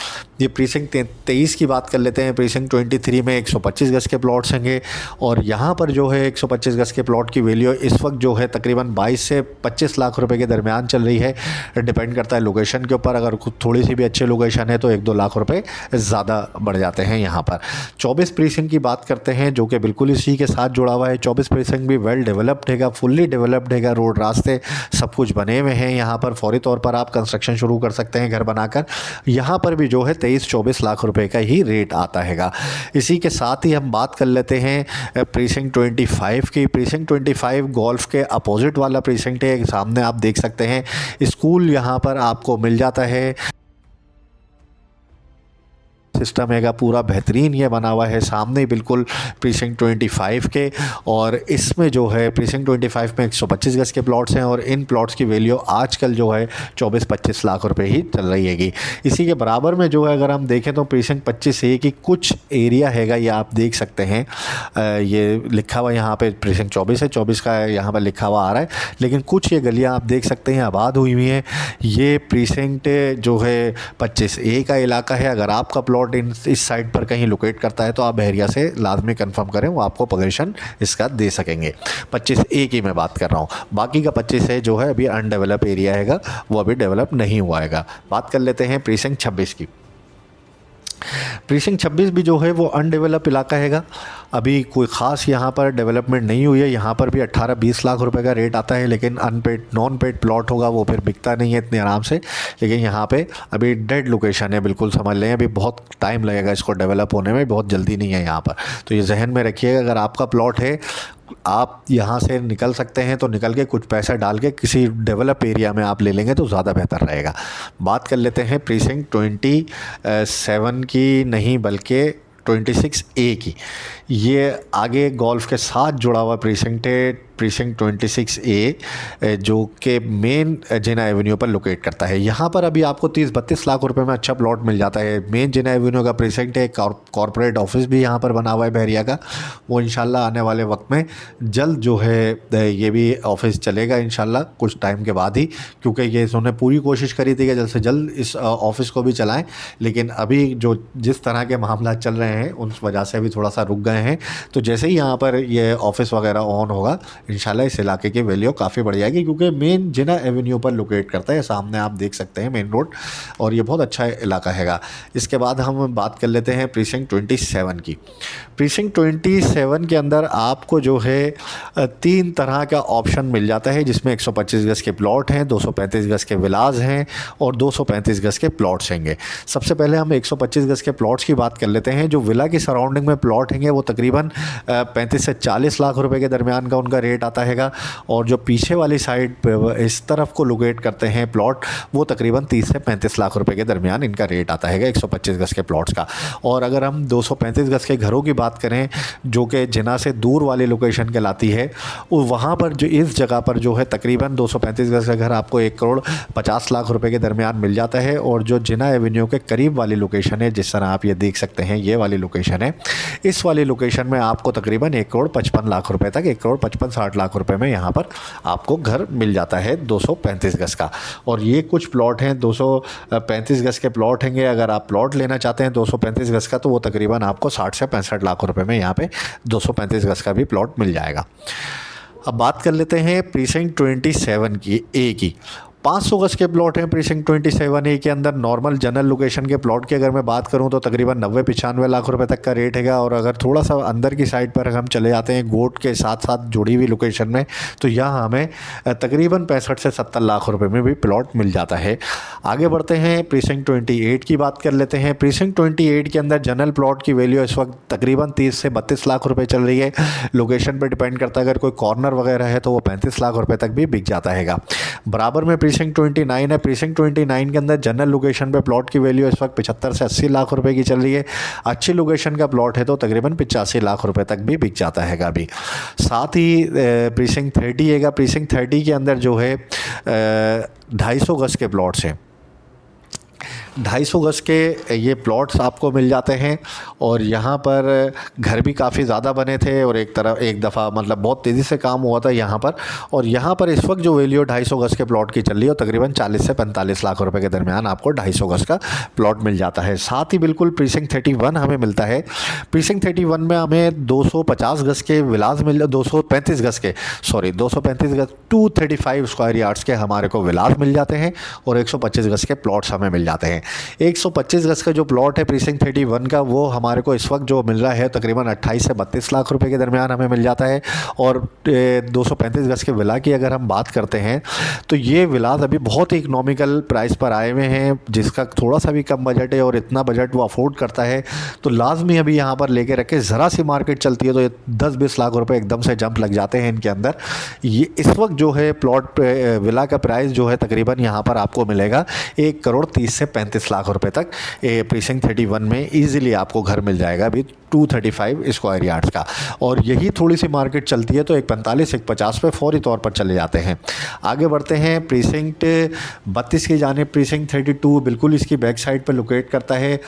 ये प्रीसिंक्ट 23 की बात कर लेते हैं। प्रीसिंक्ट 23 में 125 गज़ के प्लॉट्स होंगे और यहाँ पर जो है 125 गज़ के प्लॉट की वैल्यू इस वक्त जो है तकरीबन 22 से 25 लाख रुपए के दरमियान चल रही है। डिपेंड करता है लोकेशन के ऊपर, अगर थोड़ी सी भी अच्छी लोकेशन है तो 1-2 लाख रुपए ज़्यादा बढ़ जाते हैं यहाँ पर। 24 प्रीसिंक्ट की बात करते हैं, जो कि बिल्कुल इसी के साथ जुड़ा हुआ है। 24 प्रीसिंक्ट भी वेल डेवलप्ड हैगा, फुल्ली डेवलप्ड हैगा, रोड रास्ते सब कुछ बने हुए हैं। यहाँ पर फौरी तौर पर आप कंस्ट्रक्शन शुरू कर सकते हैं घर बनाकर। यहाँ पर भी जो है 23-24 लाख रुपए का ही रेट आता हैगा। इसी के साथ ही हम बात कर लेते हैं प्रीसिंक्ट 25 की। प्रीसिंक्ट 25 गोल्फ के अपोजिट वाला प्रीसिंक्ट है। सामने आप देख सकते हैं स्कूल यहाँ पर आपको मिल जाता है। सिस्टम हैगा पूरा बेहतरीन ये बना हुआ है सामने बिल्कुल प्रीसिंक्ट 25 के। और इसमें जो है प्रीसिंक्ट 25 में 125 गज़ के प्लॉट्स हैं और इन प्लॉट्स की वैल्यू आजकल जो है 24-25 लाख रुपए ही चल रही हैगी। इसी के बराबर में जो है अगर हम देखें तो प्रीसिंक्ट 25A की कुछ एरिया हैगा, ये आप देख सकते हैं। ये लिखा हुआ यहाँ पे प्रीसिंक्ट 24 है, 24 का यहाँ पर लिखा हुआ आ रहा है, लेकिन कुछ ये गलियाँ आप देख सकते हैं आबाद हुई हुई हैं। ये प्रीसिंक्ट जो है 25A का इलाका है। अगर आपका प्लॉट इस साइड पर कहीं लोकेट करता है तो आप बहरिया से लाजमी कंफर्म करें, वो आपको पोजीशन इसका दे सकेंगे। 25A की मैं बात कर रहा हूँ, बाकी का 25 है जो है अभी अनडेवलप एरिया हैगा, वो अभी डेवलप नहीं हुआ हैगा। बात कर लेते हैं प्रीसिंक्ट 26 की। प्रीसिंक्ट 26 भी जो है वो अनडेवलप इलाका हैगा, अभी कोई ख़ास यहाँ पर डेवलपमेंट नहीं हुई है। यहाँ पर भी 18-20 लाख रुपए का रेट आता है, लेकिन अनपेड नॉन पेड प्लॉट होगा वो फिर बिकता नहीं है इतने आराम से। लेकिन यहाँ पे अभी डेड लोकेशन है, बिल्कुल समझ लें, अभी बहुत टाइम लगेगा इसको डेवलप होने में, बहुत जल्दी नहीं है यहाँ पर। तो ये जहन में रखिएगा, अगर आपका प्लॉट है आप यहाँ से निकल सकते हैं तो निकल के कुछ पैसा डाल के किसी डेवलप एरिया में आप ले लेंगे तो ज़्यादा बेहतर रहेगा। बात कर लेते हैं प्रीसिंक्ट 27 की नहीं बल्कि 26A की। ये आगे गोल्फ के साथ जुड़ा हुआ प्रीसिंक्ट है। प्रीसिंक्ट 26A जो कि मेन जिना एवेन्यू पर लोकेट करता है। यहाँ पर अभी आपको 30-32 लाख रुपए में अच्छा प्लॉट मिल जाता है। मेन जिना एवेन्यू का प्रीसिंक्ट है, कॉर्पोरेट ऑफिस भी यहाँ पर बना हुआ है बहरिया का, वो इंशाल्लाह आने वाले वक्त में जल्द जो है ये भी ऑफिस चलेगा इंशाल्लाह कुछ टाइम के बाद ही, क्योंकि ये इन्होंने पूरी कोशिश करी थी कि जल्द से जल्द इस ऑफिस को भी चलाएं, लेकिन अभी जो जिस तरह के मामला चल रहे हैं उस वजह से अभी थोड़ा सा रुक गए हैं। तो जैसे ही यहाँ पर ये ऑफिस वगैरह ऑन होगा इंशाल्लाह इस इलाके की वैल्यू काफ़ी बढ़ जाएगी, क्योंकि मेन जिना एवेन्यू पर लोकेट करता है, सामने आप देख सकते हैं मेन रोड, और ये बहुत अच्छा इलाका हैगा। इसके बाद हम बात कर लेते हैं प्रीसिंक्ट 27 की। प्रीसिंक्ट 27 के अंदर आपको जो है 3 तरह का ऑप्शन मिल जाता है, जिसमें 125 गज के प्लॉट हैं, 235 गज के विलाज हैं और 235 गज के प्लॉट्स हैंगे। सबसे पहले हम 125 गज के प्लॉट्स की बात कर लेते हैं। जो विला की सराउंडिंग में प्लॉट हैंगे वो तकरीबन 35 से 40 लाख रुपए के दरमियान का उनका रेट आता हैगा, और जो पीछे वाली साइड इस तरफ को लोकेट करते हैं प्लॉट, वो तकरीबन 30 से 35 लाख रुपए के दरमियान इनका रेट आता है 125 गज के प्लॉट्स का। और अगर हम 235 गज के घरों की बात करें जो कि जिना से दूर वाली लोकेशन कहलाती है, वहाँ पर जो इस जगह पर जो है तकरीबन 235 गज का घर आपको 1 करोड़ 50 लाख रुपए के दरमियान मिल जाता है। और जो जिना एवेन्यू के करीब वाली लोकेशन है, जिस तरह आप ये देख सकते हैं ये वाली लोकेशन है, इस वाली लोकेशन में आपको तकरीबन 1 करोड़ 55 लाख रुपए तक 1 करोड़ 55-60 लाख रुपए में यहाँ पर आपको घर मिल जाता है 235 गज का। और ये कुछ प्लॉट हैं 235 गज के प्लॉट हैंगे। अगर आप प्लॉट लेना चाहते हैं 235 गज का, तो वो तकरीबन आपको 60 से 65 लाख रुपए में यहाँ पे 235 गज का भी प्लॉट मिल जाएगा। अब बात कर लेते हैं प्रीसिंक्ट 27 की ए की। 500 गज के प्लॉट हैं प्रीसिंक्ट 27A के अंदर। नॉर्मल जनरल लोकेशन के प्लॉट की अगर मैं बात करूं तो तकरीबन 90-95 लाख रुपए तक का रेट हैगा। और अगर थोड़ा सा अंदर की साइड पर हम चले जाते हैं गोट के साथ साथ जुड़ी हुई लोकेशन में, तो यहाँ हमें तकरीबन 65 से 70 लाख रुपए में भी प्लॉट मिल जाता है। आगे बढ़ते हैं, प्रीसिंक्ट 28 की बात कर लेते हैं। प्रीसिंक्ट 28 के अंदर जनरल प्लॉट की वैल्यू इस वक्त तकरीबन 30 से 32 लाख रुपये चल रही है। लोकेशन पर डिपेंड करता है, अगर कोई कॉर्नर वगैरह है तो वो 35 लाख रुपये तक भी बिक जाता हैगा। बराबर में प्रीसिंक्ट 29 है। प्रीसिंक्ट 29 के अंदर जनरल लोकेशन पे प्लॉट की वैल्यू इस वक्त 75 से 80 लाख रुपए की चल रही है। अच्छी लोकेशन का प्लॉट है तो तकरीबन 85 लाख रुपए तक भी बिक जाता हैगा अभी। साथ ही प्रीसिंक्ट 30 हैगा। प्रीसिंक्ट 30 के अंदर जो है 250 गज के प्लॉट्स हैं। 250 गज के ये प्लॉट्स आपको मिल जाते हैं, और यहाँ पर घर भी काफ़ी ज़्यादा बने थे, और एक दफ़ा मतलब बहुत तेज़ी से काम हुआ था यहाँ पर। और यहाँ पर इस वक्त जो वैल्यू 250 गज के प्लॉट की चल रही है, तकरीबन 40 से 45 लाख रुपए के दरमियान आपको 250 गज का प्लॉट मिल जाता है। साथ ही बिल्कुल प्रीसिंक्ट 31 हमें मिलता है। प्रीसिंक्ट 31 में हमें 250 गज के विलास 235 गज के 235 गज 235 स्क्वायर यार्ड्स के हमारे को विलास मिल जाते हैं, और 125 गज के प्लॉट्स हमें मिल जाते हैं। 125 गज का जो प्लॉट है प्रीसिंक्ट 31 का, वो हमारे को इस वक्त जो मिल रहा है तकरीबन 28 से 32 लाख रुपए के दरमियान हमें मिल जाता है। और 235 गज के विला की अगर हम बात करते हैं तो ये विलास अभी बहुत ही इकनॉमिकल प्राइस पर आए हुए हैं, जिसका थोड़ा सा भी कम बजट है और इतना बजट वो अफोर्ड करता है तो लाजमी अभी यहाँ पर लेके रखे। ज़रा सी मार्केट चलती है तो ये 10-20 लाख रुपए एकदम से जंप लग जाते हैं इनके अंदर। ये इस वक्त जो है प्लॉट विला का प्राइस जो है तकरीबन यहाँ पर आपको मिलेगा 1 करोड़ 30 से 35 लाख रुपए तक प्रीसिंक्ट 31 में ईजिली आपको घर मिल जाएगा अभी 235 स्क्वायर यार्ड्स का। और यही थोड़ी सी मार्केट चलती है तो 145 150 पे फौरी तौर पर चले जाते हैं। आगे बढ़ते हैं प्रीसिंक्ट 32 की जाने। प्रीसिंक्ट 32 बिल्कुल इसकी बैक साइड पर लोकेट करता है।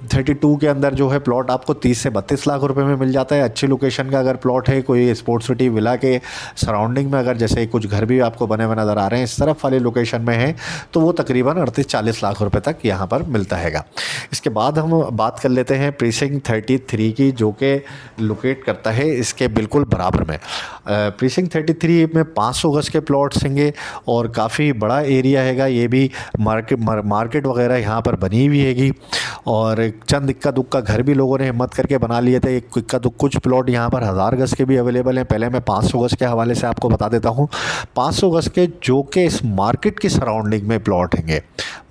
32 के अंदर जो है प्लॉट आपको 30 से 32 लाख रुपए में मिल जाता है। अच्छी लोकेशन का अगर प्लॉट है, कोई स्पोर्ट्स सिटी विला के सराउंडिंग में अगर जैसे कुछ घर भी आपको बने हुए नज़र आ रहे हैं इस तरफ वाली लोकेशन में है, तो वो तकरीबन 38-40 लाख रुपए तक यहाँ पर मिलता हैगा। इसके बाद हम बात कर लेते हैं प्रीसिंक्ट 33 की, जो कि लोकेट करता है इसके बिल्कुल बराबर में। प्रीसिंक्ट 33 में 500 गज के प्लॉट्स होंगे और काफ़ी बड़ा एरिया हैगा। ये भी मार्केट वगैरह यहाँ पर बनी हुई हैगी, और चंद इक्का दुक्का घर भी लोगों ने हिम्मत करके बना लिए थे। एक इक्का दुक्का कुछ प्लॉट यहाँ पर 1000 गज के भी अवेलेबल हैं। पहले मैं 500 गज के हवाले से आपको बता देता हूँ। 500 गज के जो कि इस मार्केट की सराउंडिंग में प्लॉट हैंगे,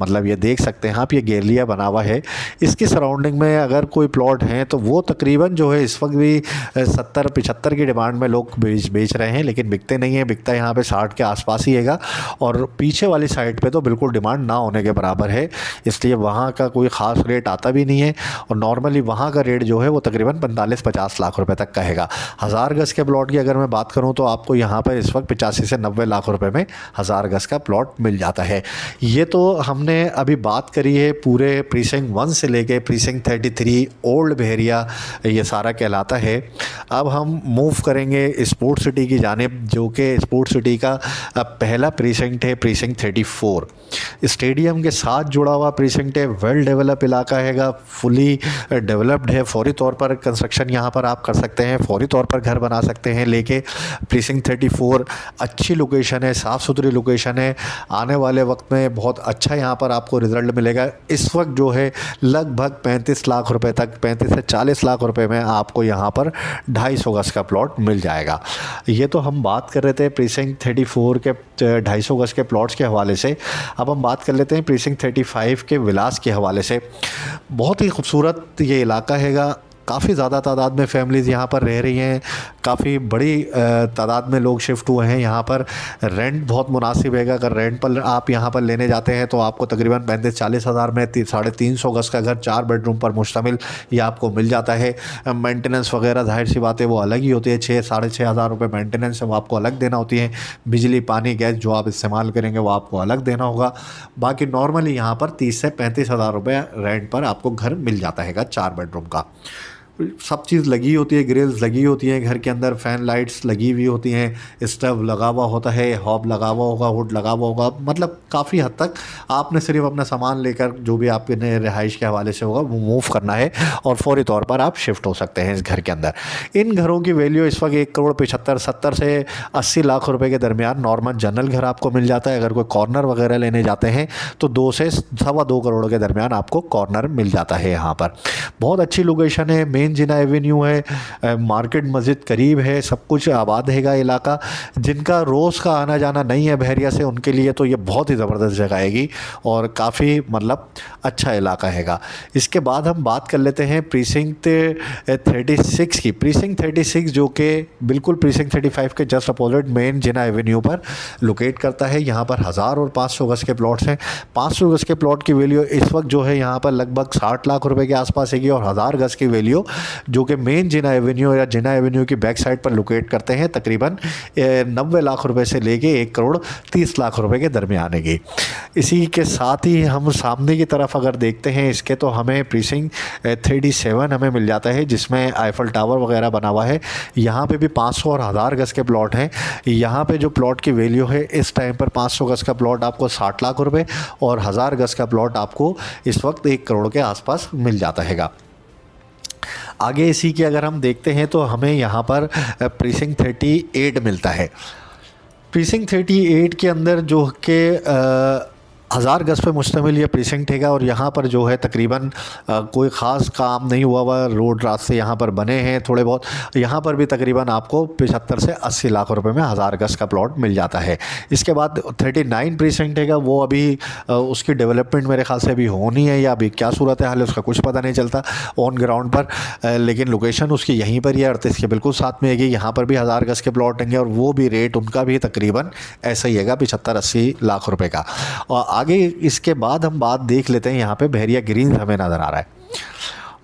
मतलब ये देख सकते हैं आप, ये गैलिया बना हुआ है, इसकी सराउंडिंग में अगर कोई प्लॉट हैं तो वो तकरीबन जो है इस वक्त भी 70-75 की डिमांड में लोग बेच रहे हैं, लेकिन बिकते नहीं है। बिकता यहाँ पे 60 के आसपास ही हैगा, और पीछे वाली साइड पे तो बिल्कुल डिमांड ना होने के बराबर है, इसलिए वहाँ का कोई ख़ास रेट आता भी नहीं है। और नॉर्मली वहाँ का रेट जो है वो तकरीबन 45-50 लाख रुपए तक का हैगा। 1000 गज़ के प्लॉट की अगर मैं बात करूँ तो आपको यहाँ पर इस वक्त 85 से 90 लाख रुपए में 1000 गज़ का प्लॉट मिल जाता है। ये तो हमने अभी बात करी है पूरे प्रीसिंक्ट 1 से लेके प्रीसिंक्ट 33 ओल्ड बहरिया ये सारा कहलाता है। अब हम मूव करेंगे स्पोर्ट सिटी की जानिब, जो कि स्पोर्ट सिटी का पहला प्रीसिंक्ट है, प्रीसिंक्ट 34। स्टेडियम के साथ जुड़ा हुआ प्रीसिंक्ट है, वेल डेवलप इलाका हैगा, फुली डेवलप्ड है। फौरी तौर पर कंस्ट्रक्शन यहाँ पर आप कर सकते हैं, फौरी तौर पर घर बना सकते हैं लेके। प्रीसिंक्ट 34 अच्छी लोकेशन है, साफ़ सुथरी लोकेशन है, आने वाले वक्त में बहुत अच्छा यहाँ पर आपको रिज़ल्ट मिलेगा। इस वक्त जो है लगभग 35 लाख रुपए तक, 35 से 40 लाख रुपए में आपको यहाँ पर 250 गज़ का प्लॉट मिल जाएगा। ये तो हम बात कर रहे थे प्रीसिंक्ट 34 के 250 गज़ के प्लॉट्स के हवाले से। अब हम बात कर लेते हैं प्रीसिंक्ट 35 के विलास के हवाले से। बहुत ही खूबसूरत ये इलाका हैगा, काफ़ी ज़्यादा तादाद में फैमिलीज़ यहाँ पर रह रही हैं, काफ़ी बड़ी तादाद में लोग शिफ्ट हुए हैं यहाँ पर। रेंट बहुत मुनासिब है, अगर रेंट पर आप यहाँ पर लेने जाते हैं तो आपको तकरीबन 35-40 हज़ार में 350 गज़ का घर 4 बेडरूम पर मुश्तमिल ये आपको मिल जाता है। मेंटेनेंस वगैरह जाहिर सी बात है वो अलग ही होती है, 6-6.5 हज़ार रुपये मेंटेनेंस है वो आपको अलग देना होती है। बिजली पानी गैस जो आप इस्तेमाल करेंगे वो आपको अलग देना होगा। बाकी नॉर्मली यहाँ पर 30 से 35 हज़ार रुपये रेंट पर आपको घर मिल जाता है 4 बेडरूम का। सब चीज़ लगी होती है, ग्रिल्स लगी होती हैं घर के अंदर, फ़ैन लाइट्स लगी हुई होती हैं, स्टव लगा हुआ होता है, हॉब लगा हुआ होगा, हुड लगा हुआ होगा। मतलब काफ़ी हद तक आपने सिर्फ अपना सामान लेकर जो भी आपके नए रिहाइश के हवाले से होगा वो मूव करना है और फौरी तौर पर आप शिफ्ट हो सकते हैं इस घर के अंदर। इन घरों की वैल्यू इस वक्त 1,75,70 से 80 लाख रुपए के दरमियान नॉर्मल जनरल घर आपको मिल जाता है। अगर कोई कॉर्नर वगैरह लेने जाते हैं तो 2 से 2.25 करोड़ के दरमियान आपको कॉर्नर मिल जाता है। यहाँ पर बहुत अच्छी लोकेशन है, मेन जिना एवेन्यू है, मार्केट मस्जिद करीब है, सब कुछ आबाद हैगा इलाका। जिनका रोज़ का आना जाना नहीं है बहरिया से उनके लिए तो ये बहुत ही ज़बरदस्त जगह आएगी और काफ़ी मतलब अच्छा इलाका हैगा। इसके बाद हम बात कर लेते हैं प्रीसिंक्ट 36 की। प्रीसिंक्ट 36 जो कि बिल्कुल प्रीसिंक्ट 35 के जस्ट अपोजिट मेन जिना एवेन्यू पर लोकेट करता है। यहाँ पर 1000 और 500 गज़ के प्लॉट्स हैं। 500 गज़ के प्लॉट की वैल्यू इस वक्त जो है यहाँ पर लगभग 60 लाख रुपए के आसपास हैगी, और 1000 गज़ की वैल्यू जो कि मेन जिना एवेन्यू या जिना एवेन्यू की बैक साइड पर लोकेट करते हैं तकरीबन 90 लाख रुपए से लेके 1,30,00,000 रुपए के दरमियान है। इसी के साथ ही हम सामने की तरफ अगर देखते हैं इसके तो हमें प्रीसिंक्ट 37 हमें मिल जाता है जिसमें आईफल टावर वगैरह बना हुआ है। यहाँ पे भी 500 और 1000 गज़ के प्लॉट हैं। यहाँ पे जो प्लॉट की वैल्यू है इस टाइम पर 500 गज़ का प्लॉट आपको 60 लाख रुपए और 1000 गज़ का प्लॉट आपको इस वक्त 1 करोड़ के आसपास मिल जाता हैगा। आगे इसी के अगर हम देखते हैं तो हमें यहाँ पर प्रीसिंक्ट 38 मिलता है। प्रीसिंक्ट 38 के अंदर जो कि 1000 गज़ पे मुश्तमिल ये प्रीसिंक्ट हैगा और यहाँ पर जो है तकरीबन कोई ख़ास काम नहीं हुआ हुआ, रोड रास्ते यहाँ पर बने हैं थोड़े बहुत। यहाँ पर भी तकरीबन आपको 75 से 80 लाख रुपए में 1000 गज़ का प्लॉट मिल जाता है। इसके बाद 39 प्रीसिंक्ट हैगा, वो अभी उसकी डेवलपमेंट मेरे ख़्याल से अभी होनी है या अभी क्या सूरत हाल है उसका कुछ पता नहीं चलता ऑन ग्राउंड पर, लेकिन लोकेशन उसकी यहीं पर ही है, 38 के बिल्कुल साथ में हैगी। यहाँ पर भी 1000 गज़ के प्लॉट होंगे और वो भी रेट उनका भी तकरीबन ऐसा ही हैगा 75-80 लाख रुपए का। और आगे इसके बाद हम बात देख लेते हैं, यहाँ पे बहरिया ग्रीन्स हमें नज़र आ रहा है।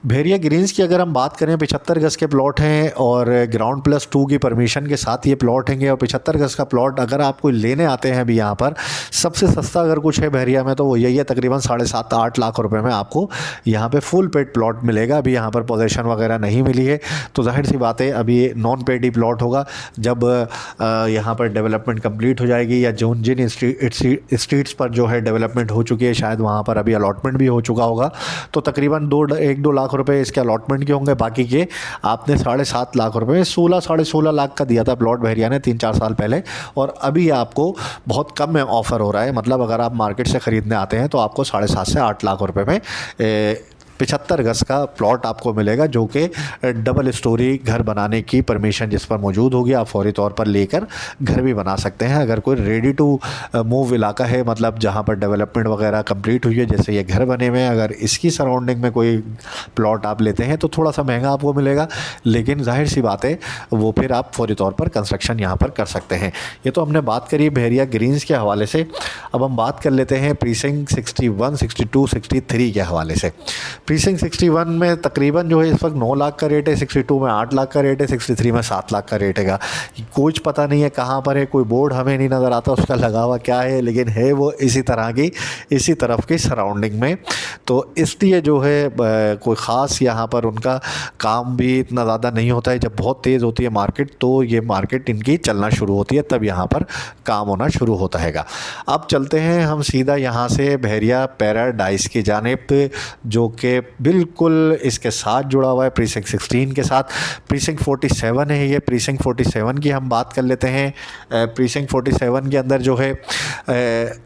बहरिया ग्रीन्स की अगर हम बात करें 75 गज़ के प्लॉट हैं और ग्राउंड प्लस 2 की परमिशन के साथ ये प्लॉट हैंगे। और 75 गज़ का प्लॉट अगर आप कोई लेने आते हैं अभी यहाँ पर सबसे सस्ता अगर कुछ है बहरिया में तो वो यही है, तकरीबन 7.5-8 लाख रुपए में आपको यहाँ पे फुल पेड प्लॉट मिलेगा। अभी यहाँ पर पोजेशन वगैरह नहीं मिली है तो जाहिर सी बात है अभी नॉन पेड ही प्लॉट होगा। जब यहाँ पर डेवलपमेंट कम्प्लीट हो जाएगी या जिन स्ट्रीट्स पर जो है डेवलपमेंट हो चुकी है शायद वहाँ पर अभी अलॉटमेंट भी हो चुका होगा तो तकरीबन 1-2 लाख रुपए इसके अलॉटमेंट के होंगे। बाकी के आपने 7.5 लाख रुपए 16-16.5 लाख का दिया था प्लॉट बहरिया ने 3-4 साल पहले, और अभी आपको बहुत कम में ऑफ़र हो रहा है। मतलब अगर आप मार्केट से ख़रीदने आते हैं तो आपको 7.5 से 8 लाख रुपए में 75 गज का प्लॉट आपको मिलेगा, जो कि डबल स्टोरी घर बनाने की परमिशन जिस पर मौजूद होगी। आप फौरी तौर पर लेकर घर भी बना सकते हैं। अगर कोई रेडी टू मूव इलाका है, मतलब जहाँ पर डेवलपमेंट वगैरह कंप्लीट हुई है, जैसे ये घर बने हुए हैं, अगर इसकी सराउंडिंग में कोई प्लॉट आप लेते हैं तो थोड़ा सा महंगा आपको मिलेगा, लेकिन जाहिर सी बात है वो फिर आप फौरी तौर पर कंस्ट्रक्शन यहाँ पर कर सकते हैं। ये तो हमने बात करी बहरिया ग्रीन्स के हवाले से। अब हम बात कर लेते हैं प्रीसिंक्ट 61, 62, 63 के हवाले से। प्रीसिंक्ट 61 में तकरीबन जो है इस वक्त 9 लाख का रेट है, 62 में 8 लाख का रेट है, 63 में 7 लाख का रेट है। कुछ पता नहीं है कहाँ पर है, कोई बोर्ड हमें नहीं नज़र आता उसका लगा हुआ क्या है, लेकिन है वो इसी तरह की, इसी तरफ की सराउंडिंग में। तो इसलिए जो है कोई ख़ास यहाँ पर उनका काम भी इतना ज़्यादा नहीं होता है। जब बहुत तेज़ होती है मार्केट तो ये मार्केट इनकी चलना शुरू होती है, तब यहाँ पर काम होना शुरू होता है। अब चलते हैं हम सीधा यहाँ से बहरिया पैराडाइज की जानिब, जो कि बिल्कुल इसके साथ जुड़ा हुआ है प्रीसिंक्ट 16 के साथ। प्रीसिंक्ट 47 है ये। प्रीसिंक्ट 47 की हम बात कर लेते हैं। प्रीसिंक्ट 47 के अंदर जो है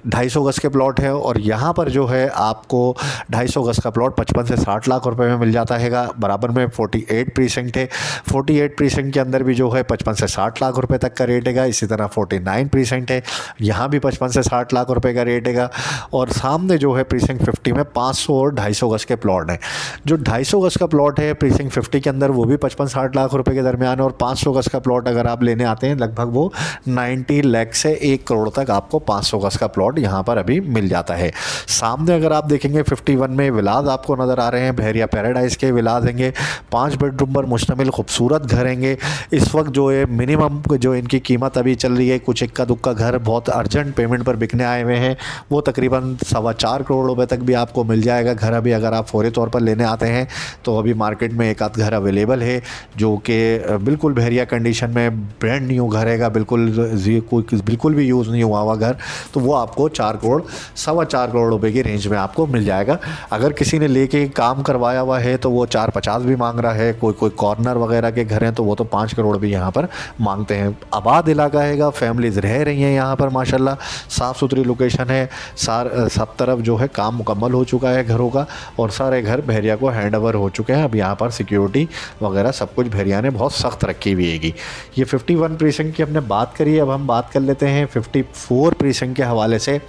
250 गज के प्लॉट है, और यहाँ पर जो है आपको 250 गज का प्लॉट 55 से 60 लाख रुपए में मिल जाता है। बराबर में 48 प्रीसिंक्ट है। 48 प्रीसिंक्ट के अंदर भी जो है 55 से 60 लाख रुपए तक का रेट है। इसी तरह 49 प्रीसिंक्ट है, यहाँ भी 55 से 60 लाख रुपए का रेट है। और सामने जो है प्रीसिंक्ट 50 में 500 और 250 गज के प्लॉट हैं। जो 250 गज का प्लॉट है प्रीसिंक्ट 50 के अंदर, वो भी 55-60 लाख रुपए के दरमियान है। और 500 गज का प्लॉट अगर आप लेने आते हैं, लगभग वो 90 लाख से 1 करोड़ तक आपको 500 गज का प्लॉट यहाँ पर अभी मिल जाता है। सामने अगर आप देखेंगे 51 में विलाज आपको नज़र आ रहे हैं, बहरिया पैराडाइज के विलाज हैंगे। 5 बेडरूम पर मुश्तमिल खूबसूरत घर हैंगे। इस वक्त जो है मिनिमम जो इनकी कीमत अभी चल रही है, कुछ इक्का दुक्का घर बहुत अर्जेंट पेमेंट पर बिकने आए हुए हैं, वो तकरीबन 4.25 करोड़ रुपए तक भी आपको मिल जाएगा घर। अभी अगर आप फौरी तौर पर लेने आते हैं तो अभी मार्केट में एक आध घर अवेलेबल है, जो कि बिल्कुल बहरिया कंडीशन में ब्रांड न्यू घर है, बिल्कुल भी यूज़ नहीं हुआ हुआ घर। तो वो आपको 4 करोड़ 4.25 करोड़ रुपए की रेंज में आपको मिल जाएगा। अगर किसी ने लेके काम करवाया हुआ है तो वो 4.50 भी मांग रहा है। कोई कॉर्नर वगैरह के घर हैं तो वो तो 5 करोड़ भी यहाँ पर मांगते हैं। आबाद इलाका है, फैमिलीज़ रह रही हैं यहाँ पर माशाल्लाह। साफ़ सुथरी लोकेशन है, सब तरफ जो है काम मुकम्मल हो चुका है घरों का, और सारे घर बहरिया को हैंड ओवर हो चुके हैं। अब यहाँ पर सिक्योरिटी वगैरह सब कुछ बहरिया ने बहुत सख्त रखी हुई है। ये 51 प्रीसिंक्ट की हमने बात करी। अब हम बात कर लेते हैं 54 प्रीसिंक्ट के हवाले से,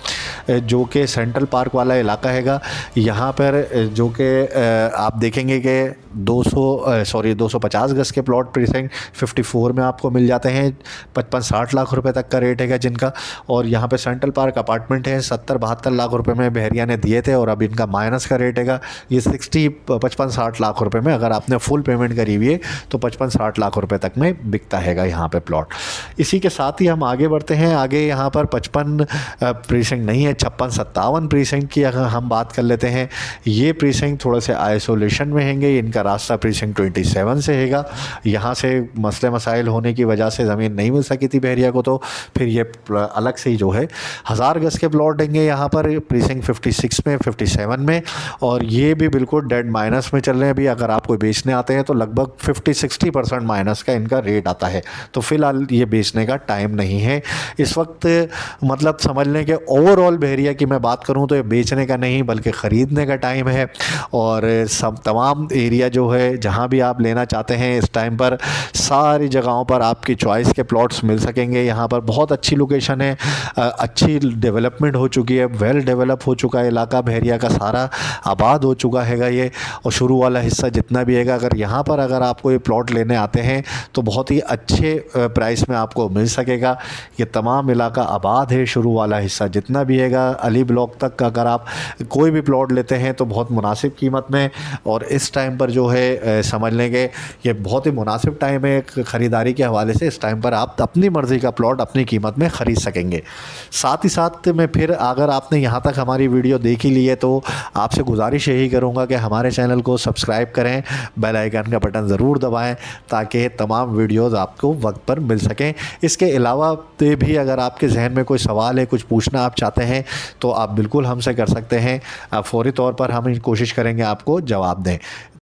जो कि सेंट्रल पार्क वाला इलाका हैगा। यहाँ पर जो कि आप देखेंगे कि 250 गज के प्लॉट प्रीसिंक्ट 54 में आपको मिल जाते हैं। 55-60 लाख रुपए तक का रेट है जिनका। और यहाँ पे सेंट्रल पार्क अपार्टमेंट है, 70-72 लाख रुपए में बहरिया ने दिए थे, और अब इनका माइनस का रेट है। ये 55-60 लाख रुपए में अगर आपने फुल पेमेंट करी हुई है तो 55-60 लाख रुपए तक में बिकता हैगा यहाँ पे प्लॉट। इसी के साथ ही हम आगे बढ़ते हैं। आगे यहाँ पर 55 प्रीसिंक्ट नहीं है, 56-57 प्रीसिंक्ट की अगर हम बात कर लेते हैं। ये प्रीसिंक्ट थोड़े से आइसोलेशन में हैंगे। इनका रास्ता प्रीसिंक्ट 27 से हैगा। यहाँ से मसले मसाइल होने की वजह से ज़मीन नहीं मिल सकी थी बहरिया को, तो फिर ये अलग से ही जो है 1000 गज के प्लॉट देंगे यहाँ पर प्रीसिंक्ट 56 में, 57 में। और ये भी बिल्कुल डेड माइनस में चल रहे हैं। अभी अगर आप कोई बेचने आते हैं तो लगभग 50-60% माइनस का इनका रेट आता है। तो फिलहाल ये बेचने का टाइम नहीं है इस वक्त। मतलब समझ लें कि ओवरऑल बहरिया की मैं बात करूँ तो ये बेचने का नहीं बल्कि ख़रीदने का टाइम है। और सब तमाम एरिया जो है जहाँ भी आप लेना चाहते हैं इस टाइम पर सारी जगहों पर आपकी चॉइस के प्लॉट्स मिल सकेंगे। यहाँ पर बहुत अच्छी लोकेशन है, अच्छी डेवलपमेंट हो चुकी है, वेल डेवलप हो चुका है इलाका बहरिया का, सारा आबाद हो चुका हैगा ये। और शुरू वाला हिस्सा जितना भी हैगा, अगर यहाँ पर अगर आपको ये प्लॉट लेने आते हैं तो बहुत ही अच्छे प्राइस में आपको मिल सकेगा। ये तमाम इलाका आबाद है, शुरू वाला हिस्सा जितना भी हैगा अली ब्लॉक तक का अगर आप कोई भी प्लॉट लेते हैं तो बहुत मुनासिब कीमत में। और इस टाइम पर जो है समझ लेंगे ये बहुत ही मुनासिब टाइम है ख़रीदारी के हवाले से। इस टाइम पर आप अपनी मर्ज़ी का प्लॉट अपनी कीमत में ख़रीद सकेंगे। साथ ही साथ मैं फिर अगर आपने यहाँ तक हमारी वीडियो देख ही ली है तो आपसे गुजारिश यही करूँगा कि हमारे चैनल को सब्सक्राइब करें, बेल आइकन का बटन ज़रूर दबाएं ताकि तमाम वीडियोज़ आपको वक्त पर मिल सकें। इसके अलावा भी अगर आपके जहन में कोई सवाल है, कुछ पूछना आप चाहते हैं तो आप बिल्कुल हमसे कर सकते हैं। फ़ौरी तौर पर हम कोशिश करेंगे आपको जवाब दें।